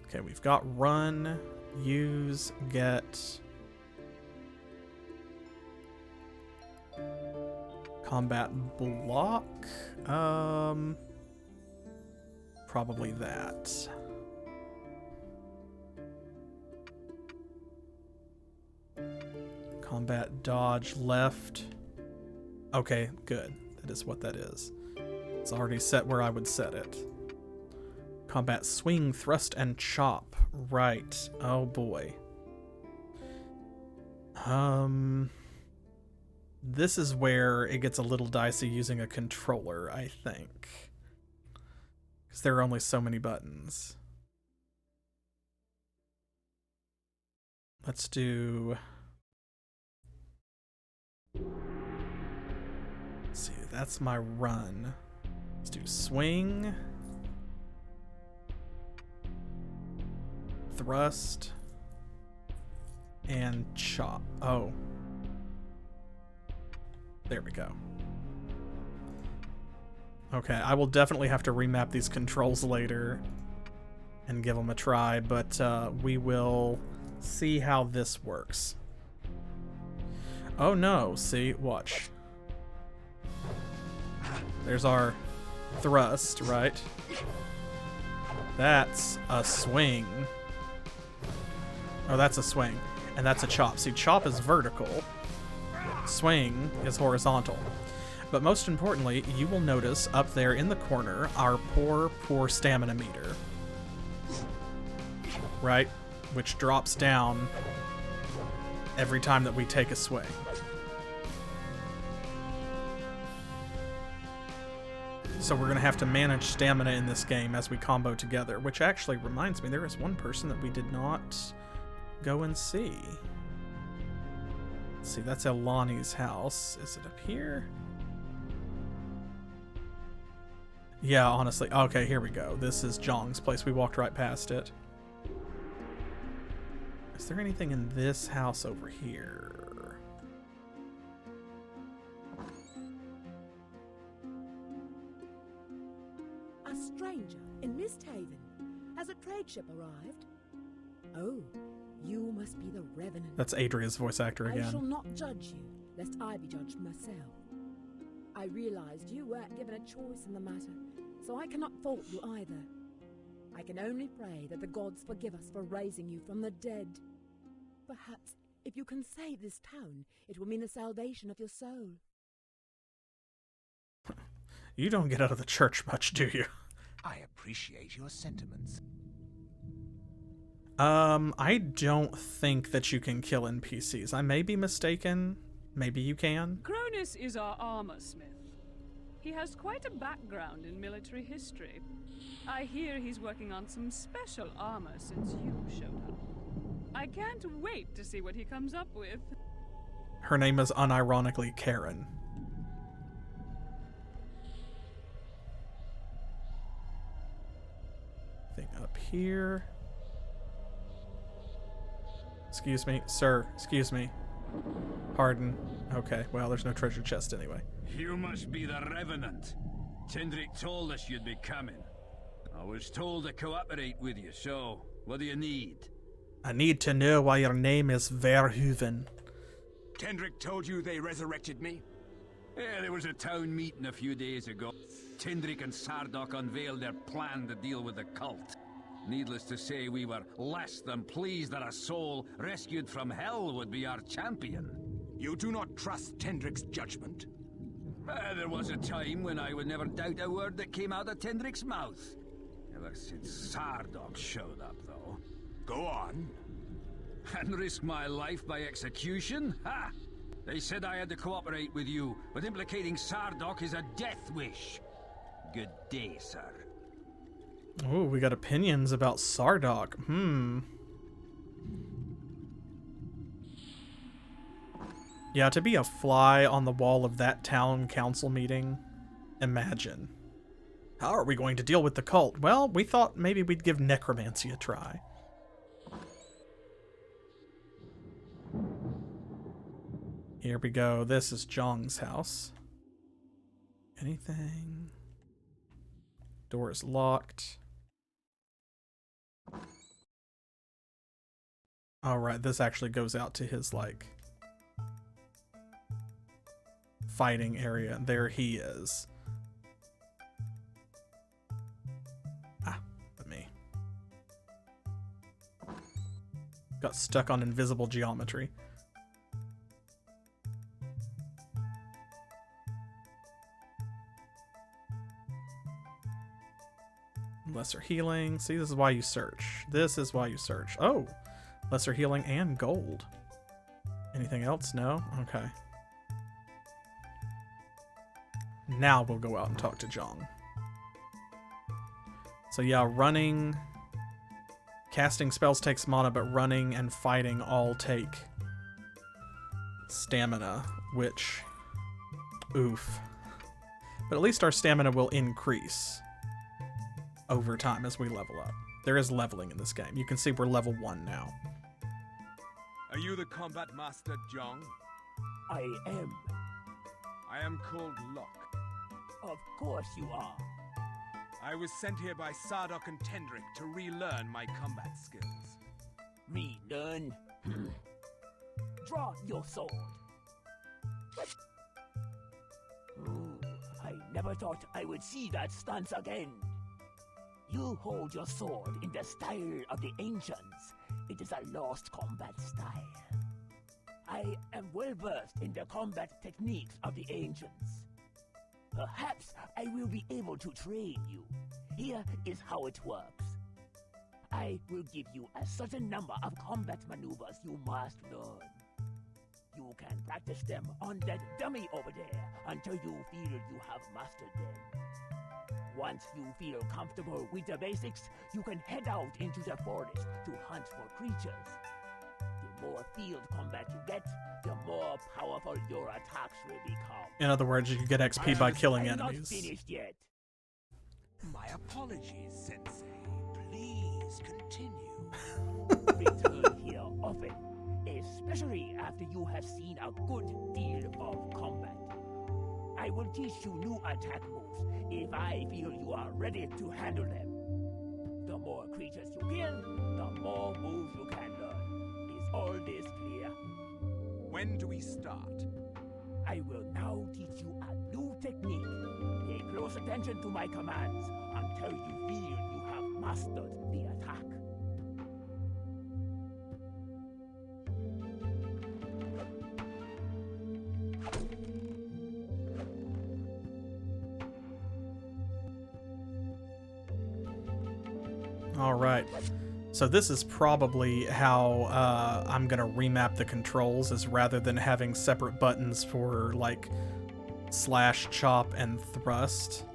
[SPEAKER 1] okay, we've got run, use, get, combat block. Probably that. Combat dodge left. Okay, good. That is what that is. It's already set where I would set it. Combat swing, thrust, and chop. Right. Oh boy. This is where it gets a little dicey using a controller, I think. Because there are only so many buttons. Let's do... Let's see, that's my run. Let's do swing. Thrust. And chop. Oh. There we go. Okay, I will definitely have to remap these controls later and give them a try, but we will see how this works. Oh no, see, watch. There's our thrust, right? That's a swing. Oh, that's a swing. And that's a chop. See, chop is vertical. Swing is horizontal. But most importantly, you will notice up there in the corner our poor stamina meter. Right? Which drops down every time that we take a swing. So we're going to have to manage stamina in this game as we combo together, which actually reminds me, there is one person that we did not go and see. Let's see, that's Elani's house. Is it up here? Yeah, honestly. Okay, here we go. This is Zhong's place. We walked right past it. Is there anything in this house over here?
[SPEAKER 21] A stranger in Misthaven. Has a trade ship arrived? Oh, you must be the Revenant.
[SPEAKER 1] That's Adria's voice actor again.
[SPEAKER 21] I shall not judge you, lest I be judged myself. I realized you weren't given a choice in the matter, so I cannot fault you either. I can only pray that the gods forgive us for raising you from the dead. Perhaps, if you can save this town, it will mean the salvation of your soul.
[SPEAKER 1] You don't get out of the church much, do you?
[SPEAKER 8] I appreciate your sentiments.
[SPEAKER 1] I don't think that you can kill NPCs. I may be mistaken. Maybe you can.
[SPEAKER 22] Cronus is our armor smith. He has quite a background in military history. I hear he's working on some special armor since you showed up. I can't wait to see what he comes up with.
[SPEAKER 1] Her name is unironically Karen. Thing up here. Excuse me, sir. Excuse me. Pardon. Okay, well, there's no treasure chest anyway.
[SPEAKER 3] You must be the Revenant. Tendrick told us you'd be coming. I was told to cooperate with you, so what do you need?
[SPEAKER 1] I need to know why your name is Verhoeven.
[SPEAKER 8] Tendrick told you they resurrected me?
[SPEAKER 3] Yeah, there was a town meeting a few days ago. Tendrick and Sardok unveiled their plan to deal with the cult. Needless to say, we were less than pleased that a soul rescued from hell would be our champion.
[SPEAKER 8] You do not trust Tendrick's judgment?
[SPEAKER 3] There was a time when I would never doubt a word that came out of Tendrick's mouth. Ever since Sardok showed up, though.
[SPEAKER 8] Go on.
[SPEAKER 3] And risk my life by execution? Ha! They said I had to cooperate with you, but implicating Sardok is a death wish. Good day, sir.
[SPEAKER 1] Oh, we got opinions about Sardok. Yeah, to be a fly on the wall of that town council meeting, imagine. How are we going to deal with the cult? Well, we thought maybe we'd give necromancy a try. Here we go. This is Zhong's house. Anything? Door is locked. Alright, this actually goes out to his, like, fighting area. There he is. But me. Got stuck on invisible geometry. Lesser healing. See, this is why you search. This is why you search. Oh! Lesser healing and gold. Anything else? No? Okay. Now we'll go out and talk to Zhong. So yeah, running... Casting spells takes mana, but running and fighting all take stamina, which... Oof. But at least our stamina will increase over time as we level up. There is leveling in this game. You can see we're level 1 now.
[SPEAKER 18] Are you the combat master, Zhong?
[SPEAKER 14] I am.
[SPEAKER 18] I am called Locke.
[SPEAKER 14] Of course you are.
[SPEAKER 18] I was sent here by Sardok and Tendrick to relearn my combat skills.
[SPEAKER 14] Relearn? Draw your sword. Ooh, I never thought I would see that stance again. You hold your sword in the style of the ancients. It is a lost combat style. I am well versed in the combat techniques of the ancients. Perhaps I will be able to train you. Here is how it works. I will give you a certain number of combat maneuvers you must learn. You can practice them on that dummy over there until you feel you have mastered them. Once you feel comfortable with the basics, you can head out into the forest to hunt for creatures. The more field combat you get, the more powerful your attacks will become.
[SPEAKER 1] In other words, you can get XP by killing
[SPEAKER 14] I'm
[SPEAKER 1] enemies.
[SPEAKER 14] not finished yet.
[SPEAKER 4] My apologies, Sensei. Please continue.
[SPEAKER 14] Return here often, especially after you have seen a good deal of combat. I will teach you new attack moves if I feel you are ready to handle them. The more creatures you kill, the more moves you can learn. Is all this clear?
[SPEAKER 18] When do we start?
[SPEAKER 14] I will now teach you a new technique. Pay close attention to my commands until you feel you have mastered the attack.
[SPEAKER 1] Alright, so this is probably how I'm going to remap the controls, is rather than having separate buttons for, like, slash, chop, and thrust.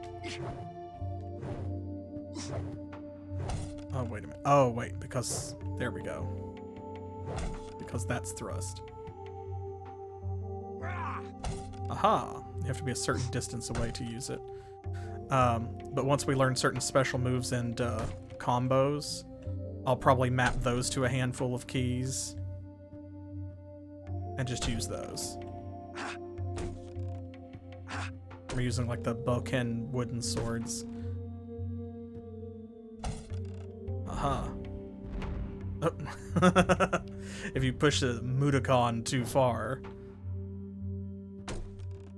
[SPEAKER 1] Oh, wait a minute. Oh, wait, because... There we go. Because that's thrust. Aha! You have to be a certain distance away to use it. But once we learn certain special moves and combos, I'll probably map those to a handful of keys and just use those. We're using like the Boken wooden swords. Aha. Oh. If you push the Mudokon too far,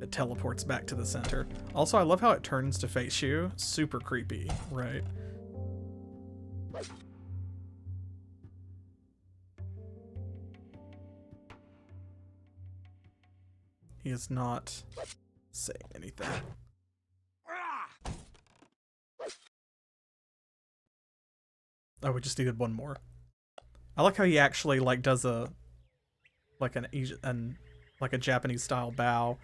[SPEAKER 1] it teleports back to the center. Also, I love how it turns to face you. Super creepy, right? He is not saying anything. Oh, we just needed one more. I like how he actually like does a like a Japanese style bow.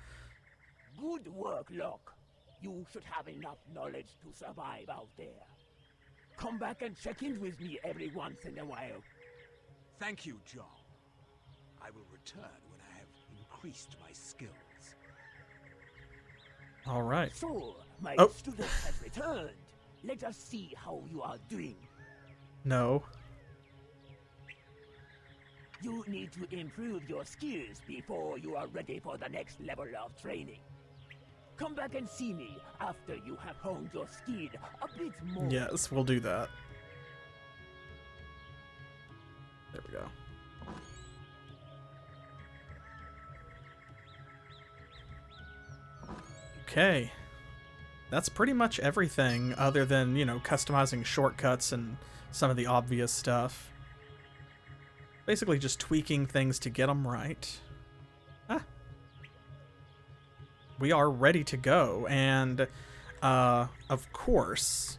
[SPEAKER 14] Good work, Locke. You should have enough knowledge to survive out there. Come back and check in with me every once in a while.
[SPEAKER 4] Thank you, John. I will return when I have increased my skills.
[SPEAKER 1] All right.
[SPEAKER 14] So, my student has returned. Let us see how you are doing.
[SPEAKER 1] No.
[SPEAKER 14] You need to improve your skills before you are ready for the next level of training. Come back and see me after you have honed your skill a bit more.
[SPEAKER 1] Yes, we'll do that. There we go. Okay. That's pretty much everything other than, you know, customizing shortcuts and some of the obvious stuff. Basically just tweaking things to get them right. Ah. We are ready to go, and of course,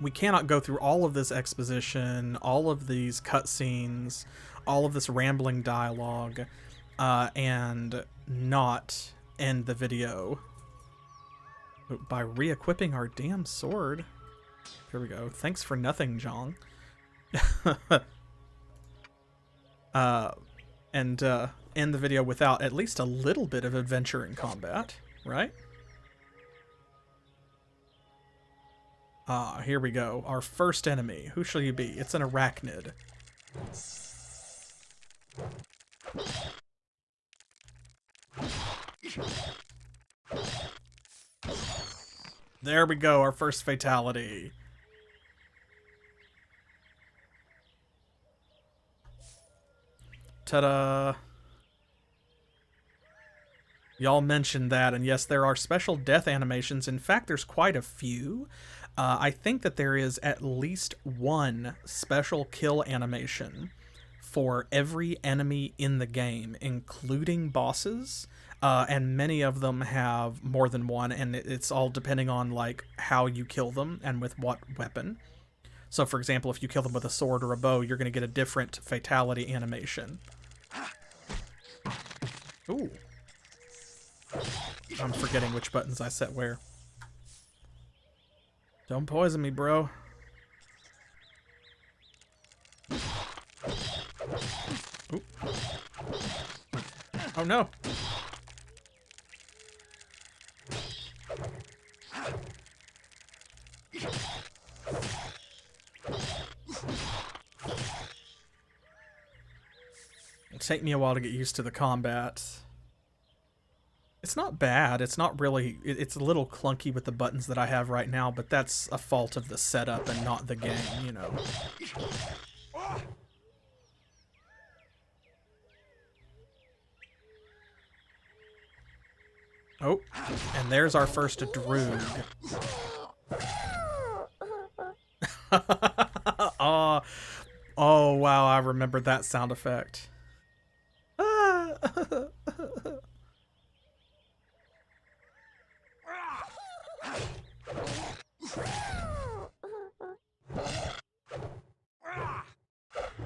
[SPEAKER 1] we cannot go through all of this exposition, all of these cutscenes, all of this rambling dialogue, and not end the video by re-equipping our damn sword. Here we go. Thanks for nothing, Jong. And end the video without at least a little bit of adventure in combat, right? Ah, here we go. Our first enemy. Who shall you be? It's an arachnid. There we go, our first fatality. Ta-da! Y'all mentioned that, and yes, there are special death animations. In fact, there's quite a few. I think that there is at least one special kill animation for every enemy in the game, including bosses, and many of them have more than one, and it's all depending on like how you kill them and with what weapon. So, for example, if you kill them with a sword or a bow, you're going to get a different fatality animation. Ooh. I'm forgetting which buttons I set where. Don't poison me, bro. Ooh. Oh no. It'll take me a while to get used to the combat. It's not bad. It's not really... It's a little clunky with the buttons that I have right now, but that's a fault of the setup and not the game, you know. Oh, and there's our first Droog. Oh, wow, I remember that sound effect.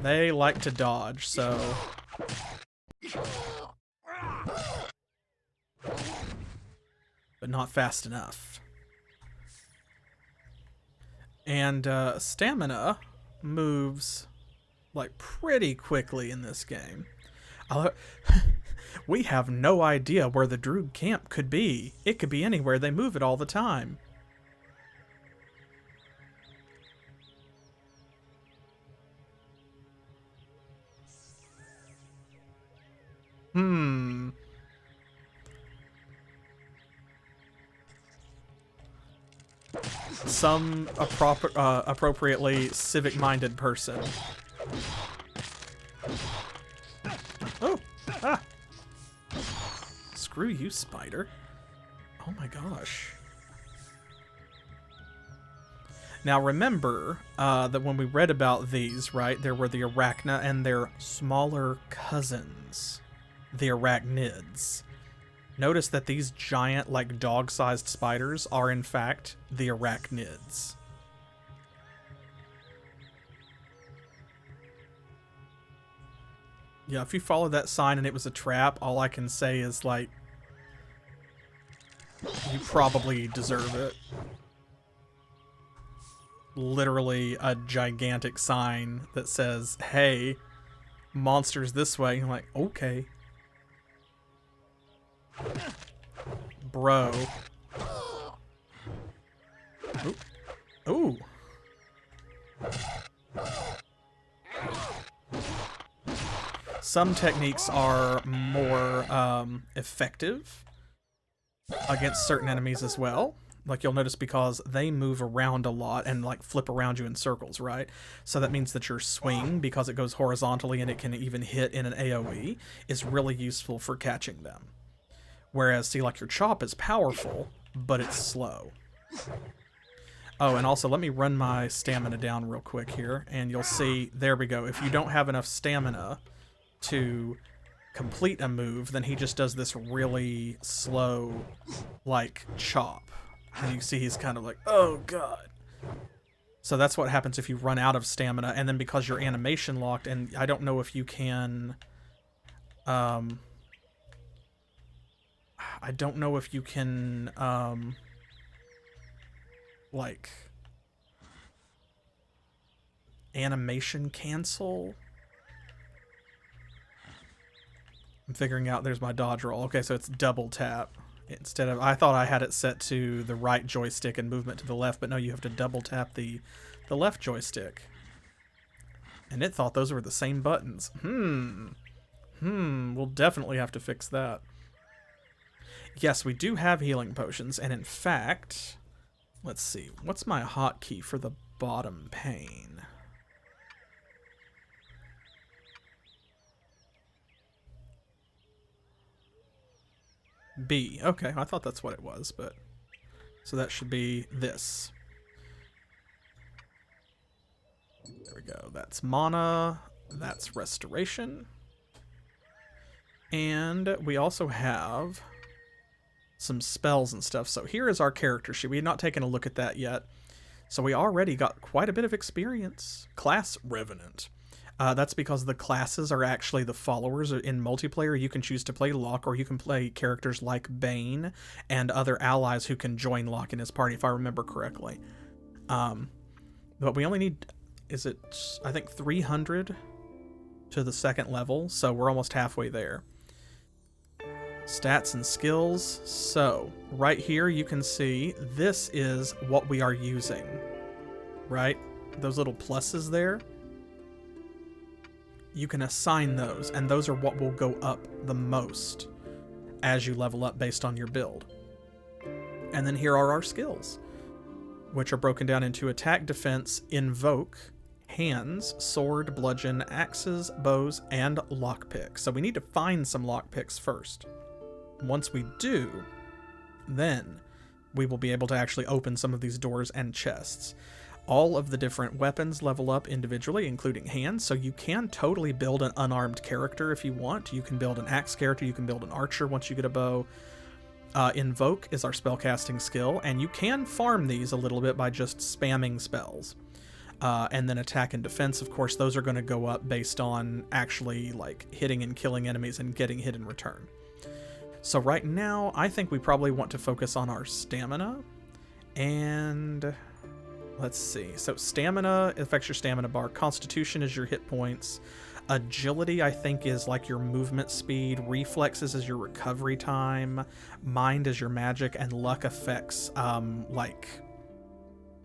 [SPEAKER 1] They like to dodge, so... But not fast enough. And stamina moves like pretty quickly in this game. We have no idea where the Droog camp could be. It could be anywhere. They move it all the time. Some appropriately civic-minded person. Oh! Ah! Screw you, spider. Oh my gosh. Now remember that when we read about these, right, there were the Arachna and their smaller cousins, the Arachnids. Notice that these giant, like, dog-sized spiders are, in fact, the Arachnids. Yeah, if you follow that sign and it was a trap, all I can say is, like, you probably deserve it. Literally a gigantic sign that says, hey, monsters this way. You're like, okay. Bro. Ooh. some techniques are more effective against certain enemies as well. Like you'll notice because they move around a lot and like flip around you in circles, right? So that means that your swing, because it goes horizontally and it can even hit in an AoE, is really useful for catching them. Whereas, see, like your chop is powerful, but it's slow. Oh, and also let me run my stamina down real quick here, and you'll see, there we go. If you don't have enough stamina to complete a move, then he just does this really slow, like, chop. And you see he's kind of like, oh god. So that's what happens if you run out of stamina, and then because you're animation locked, and I don't know if you can, I don't know if you can, like, animation cancel. I'm figuring out there's my dodge roll. Okay, so it's double tap. Instead of, I thought I had it set to the right joystick and movement to the left, but no, you have to double tap the left joystick. And it thought those were the same buttons. We'll definitely have to fix that. Yes, we do have healing potions, and in fact, let's see, what's my hotkey for the bottom pane? B. Okay, I thought that's what it was, but... So that should be this. There we go. That's mana. That's restoration. And we also have some spells and stuff. So here is our character sheet. We had not taken a look at that yet. So we already got quite a bit of experience. Class Revenant. That's because the classes are actually the followers. In multiplayer, you can choose to play Locke, or you can play characters like Bane and other allies who can join Locke in his party, if I remember correctly. But we only need, is it, I think 300 to the 2nd level, so we're almost halfway there. Stats and skills. So, right here you can see this is what we are using, right? Those little pluses there. You can assign those, and those are what will go up the most as you level up based on your build. And then here are our skills, which are broken down into attack, defense, invoke, hands, sword, bludgeon, axes, bows, and lockpick. So we need to find some lockpicks first. Once we do, then we will be able to actually open some of these doors and chests. All of the different weapons level up individually, including hands, so you can totally build an unarmed character if you want. You can build an axe character, you can build an archer once you get a bow. Invoke is our spellcasting skill, and you can farm these a little bit by just spamming spells. And then attack and defense, of course, those are going to go up based on actually like hitting and killing enemies and getting hit in return. So right now, I think we probably want to focus on our stamina, and... Let's see. So stamina affects your stamina bar. Constitution is your hit points. Agility, I think, is like your movement speed. Reflexes is your recovery time. Mind is your magic. And luck affects like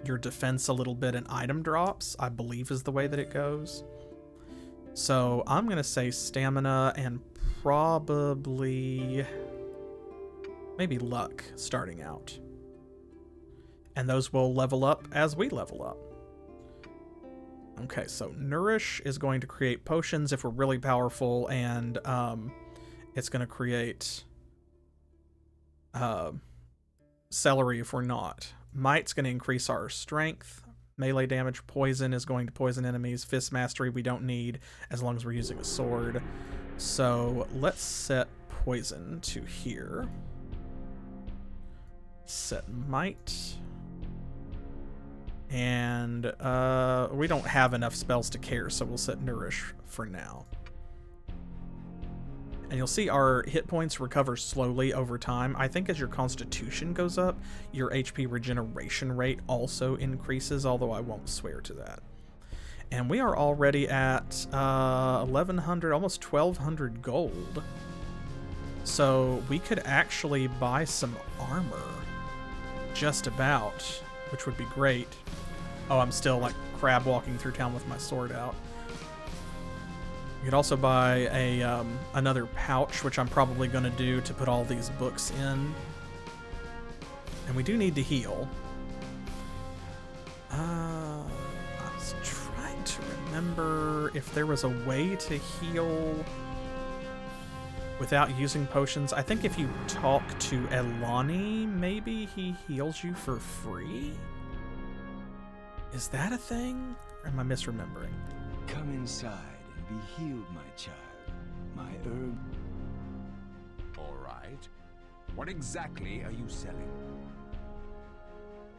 [SPEAKER 1] your defense a little bit, and item drops, I believe is the way that it goes. So I'm going to say stamina and probably maybe luck starting out. And those will level up as we level up. Okay, so Nourish is going to create potions if we're really powerful, and it's going to create Celery if we're not. Might's going to increase our strength. Melee damage. Poison is going to poison enemies. Fist Mastery we don't need as long as we're using a sword. So let's set Poison to here. Set Might. And we don't have enough spells to care, so we'll set Nourish for now. And you'll see our hit points recover slowly over time. I think as your constitution goes up, your HP regeneration rate also increases, although I won't swear to that. And we are already at 1,100, almost 1,200 gold. So we could actually buy some armor. Just about. Which would be great. Oh, I'm still like crab walking through town with my sword out. You could also buy a another pouch, which I'm probably going to do to put all these books in. And we do need to heal. I was trying to remember if there was a way to heal without using potions. I think if you talk to Elani, maybe he heals you for free? Is that a thing? Or am I misremembering?
[SPEAKER 17] Come inside and be healed, my child. My herb.
[SPEAKER 18] All right. What exactly are you selling?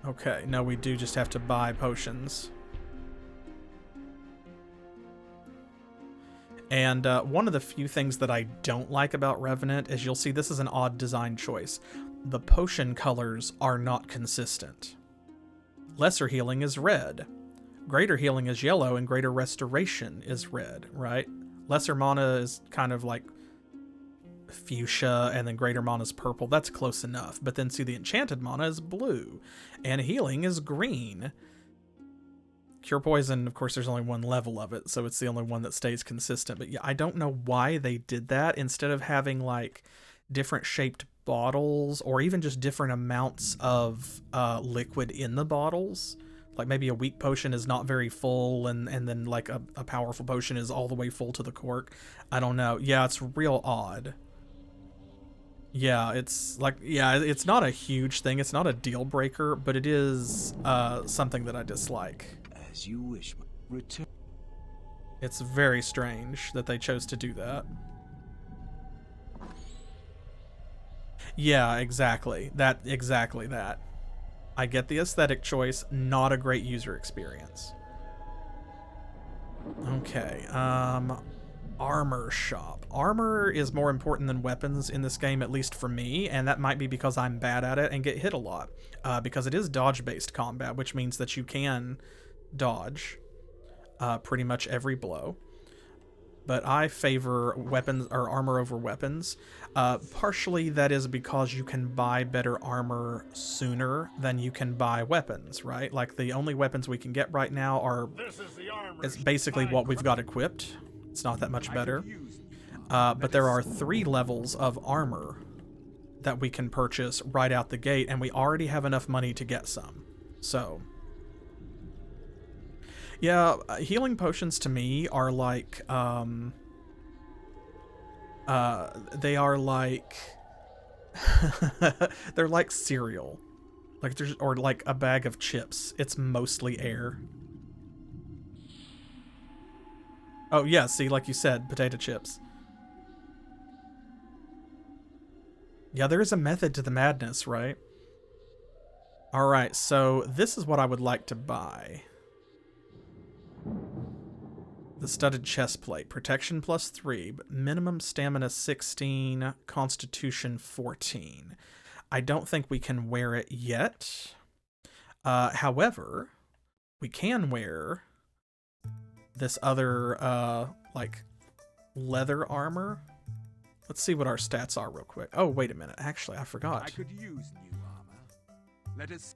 [SPEAKER 1] Okay, no, we do just have to buy potions. And one of the few things that I don't like about Revenant is you'll see this is an odd design choice. The potion colors are not consistent. Lesser healing is red. Greater healing is yellow, and greater restoration is red, right? Lesser mana is kind of like fuchsia, and then greater mana is purple. That's close enough. But then see, the enchanted mana is blue, and healing is green. Cure Poison, of course, there's only one level of it, so it's the only one that stays consistent. But yeah, I don't know why they did that. Instead of having like different shaped bottles, or even just different amounts of liquid in the bottles. Like maybe a weak potion is not very full, and then like a powerful potion is all the way full to the cork. I don't know. Yeah, it's real odd. Yeah, it's like, yeah, it's not a huge thing. It's not a deal breaker, but it is something that I dislike.
[SPEAKER 17] As you wish. Return.
[SPEAKER 1] It's very strange that they chose to do that. Yeah, exactly. Exactly that. I get the aesthetic choice, not a great user experience. Okay, armor shop. Armor is more important than weapons in this game, at least for me, and that might be because I'm bad at it and get hit a lot. Because it is dodge-based combat, which means that you can dodge pretty much every blow. But I favor weapons or armor over weapons. Partially that is because you can buy better armor sooner than you can buy weapons, right? Like the only weapons we can get right now are it's basically what we've got equipped. It's not that much better. But there are 3 levels of armor that we can purchase right out the gate, and we already have enough money to get some. So yeah, healing potions to me are like, they are like, they're like cereal. Like there's, or like a bag of chips. It's mostly air. Oh yeah, see, like you said, potato chips. Yeah, there is a method to the madness, right? Alright, so this is what I would like to buy. The studded chest plate. Protection +3, but minimum stamina 16, constitution 14. I don't think we can wear it yet. However, we can wear this other, like, leather armor. Let's see what our stats are real quick. Oh, wait a minute. Actually, I forgot.
[SPEAKER 18] I could use new armor.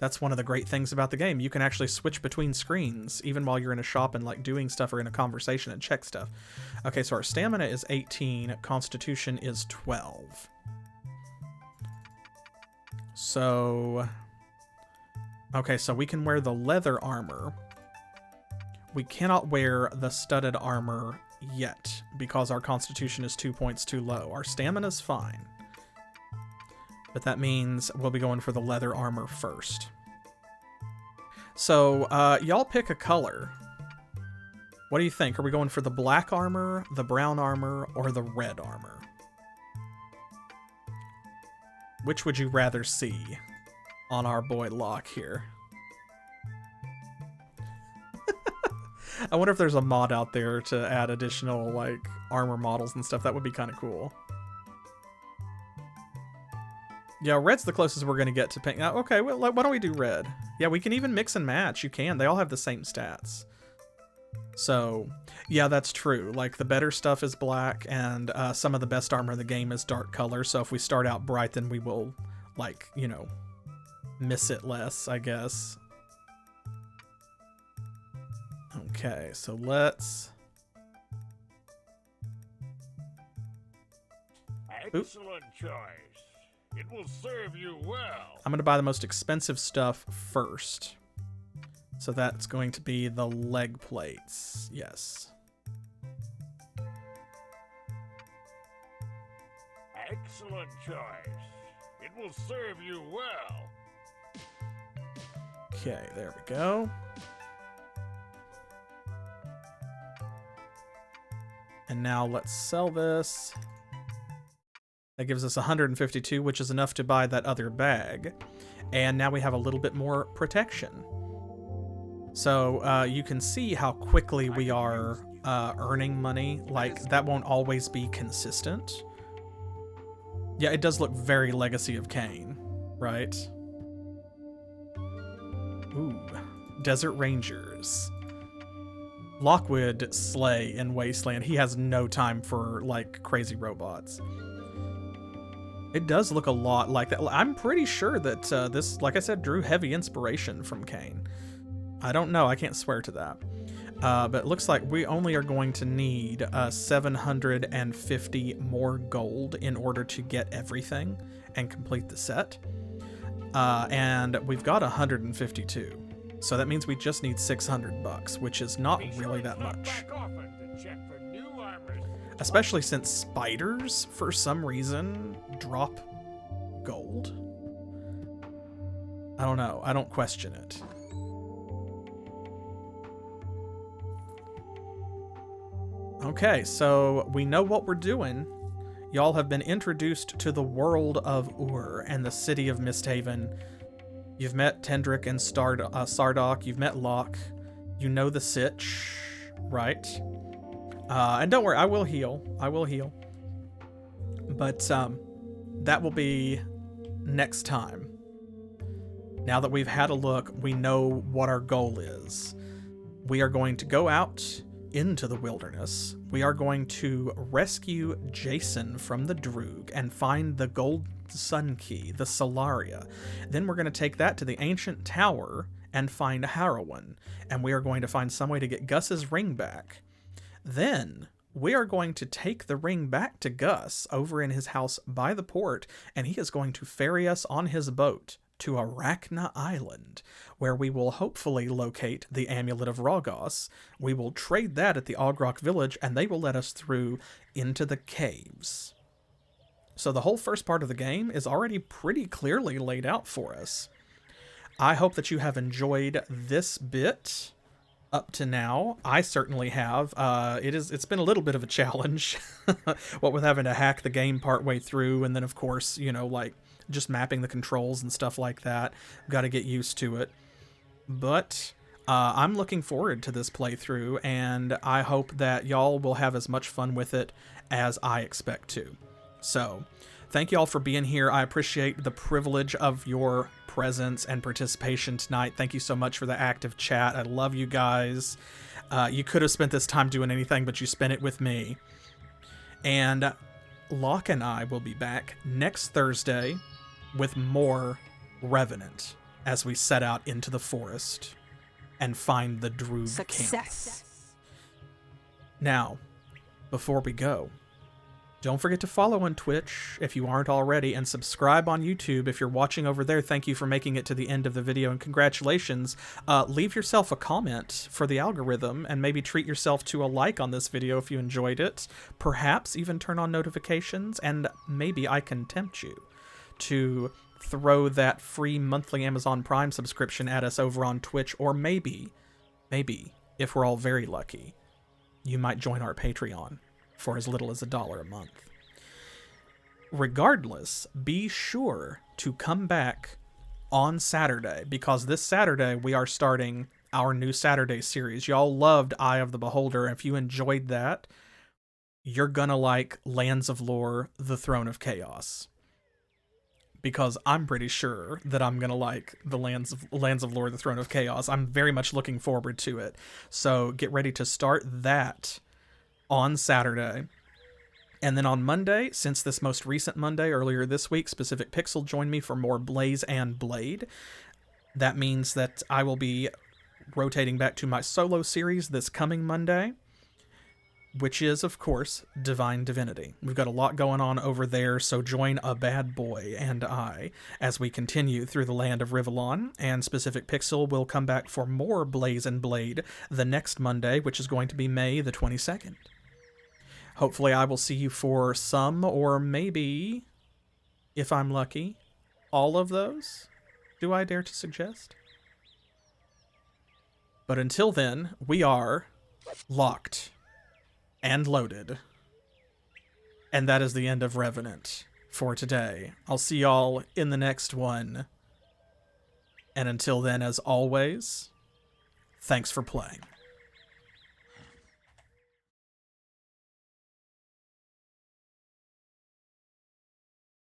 [SPEAKER 1] That's one of the great things about the game. You can actually switch between screens, even while you're in a shop and like doing stuff or in a conversation and check stuff. Okay, so our stamina is 18, constitution is 12. So, okay, so we can wear the leather armor. We cannot wear the studded armor yet because our constitution is 2 points too low. Our stamina's fine. But that means we'll be going for the leather armor first. So, y'all pick a color. What do you think? Are we going for the black armor, the brown armor, or the red armor? Which would you rather see on our boy Locke here? I wonder if there's a mod out there to add additional, like, armor models and stuff. That would be kind of cool. Yeah, red's the closest we're going to get to pink. Okay, well, why don't we do red? Yeah, we can even mix and match. You can. They all have the same stats. So, yeah, that's true. Like, the better stuff is black, and some of the best armor in the game is dark color. So if we start out bright, then we will, like, you know, miss it less, I guess. Okay, so let's
[SPEAKER 19] Excellent choice. It will serve you well.
[SPEAKER 1] I'm going to buy the most expensive stuff first. So that's going to be the leg plates. Yes.
[SPEAKER 19] Excellent choice. It will serve you well.
[SPEAKER 1] Okay, there we go. And now let's sell this. That gives us 152, which is enough to buy that other bag. And now we have a little bit more protection. So you can see how quickly we are earning money. Like, that won't always be consistent. Yeah, it does look very Legacy of Kain, right? Ooh, Desert Rangers. Locke would slay in Wasteland. He has no time for, like, crazy robots. It does look a lot like that. I'm pretty sure that this, like I said, drew heavy inspiration from Kain. I don't know. I can't swear to that. But it looks like we only are going to need 750 more gold in order to get everything and complete the set. And we've got 152. So that means we just need 600 bucks, which is not really that much. Especially since spiders, for some reason, drop gold. I don't know. I don't question it. Okay, so we know what we're doing. Y'all have been introduced to the world of Ur and the city of Misthaven. You've met Tendrick and Sardok. You've met Locke. You know the sitch, right? And don't worry, I will heal. I will heal. But that will be next time. Now that we've had a look, we know what our goal is. We are going to go out into the wilderness. We are going to rescue Jason from the Droog and find the gold sun key, the Solaria. Then we're going to take that to the ancient tower and find Harrowin. And we are going to find some way to get Gus's ring back. Then we are going to take the ring back to Gus over in his house by the port, and he is going to ferry us on his boat to Arachna Island, where we will hopefully locate the Amulet of Rogos. We will trade that at the Ogrok village, and they will let us through into the caves. So the whole first part of the game is already pretty clearly laid out for us. I hope that you have enjoyed this bit up to now. I certainly have. It's been a little bit of a challenge, what with having to hack the game partway through, and then of course, you know, like just mapping the controls and stuff like that. Got to get used to it. But I'm looking forward to this playthrough, and I hope that y'all will have as much fun with it as I expect to. So, thank y'all for being here. I appreciate the privilege of your presence and participation tonight. Thank you so much for the active chat. I love you guys. You could have spent this time doing anything, but you spent it with me. And Locke and I will be back next Thursday with more Revenant as we set out into the forest and find the Droog camp. Now, before we go, don't forget to follow on Twitch if you aren't already, and subscribe on YouTube if you're watching over there. Thank you for making it to the end of the video, and congratulations. Leave yourself a comment for the algorithm, and maybe treat yourself to a like on this video if you enjoyed it. Perhaps even turn on notifications, and maybe I can tempt you to throw that free monthly Amazon Prime subscription at us over on Twitch, or maybe, if we're all very lucky, you might join our Patreon for as little as $1 a month. Regardless, be sure to come back on Saturday, because this Saturday we are starting our new Saturday series. Y'all loved Eye of the Beholder. If you enjoyed that, you're gonna like Lands of Lore, The Throne of Chaos. Because I'm pretty sure that I'm gonna like the Lands of Lore, The Throne of Chaos. I'm very much looking forward to it. So get ready to start that on Saturday. And then on Monday, since this most recent Monday, earlier this week, Specific Pixel joined me for more Blaze and Blade. That means that I will be rotating back to my solo series this coming Monday. which is, of course, Divine Divinity. We've got a lot going on over there, so join a bad boy and I as we continue through the land of Rivellon, and Specific Pixel will come back for more Blaze and Blade the next Monday, which is going to be May the 22nd. Hopefully I will see you for some, or maybe, if I'm lucky, all of those. Do I dare to suggest? But until then, we are locked and loaded. And that is the end of Revenant for today. I'll see y'all in the next one. And until then, as always, thanks for playing.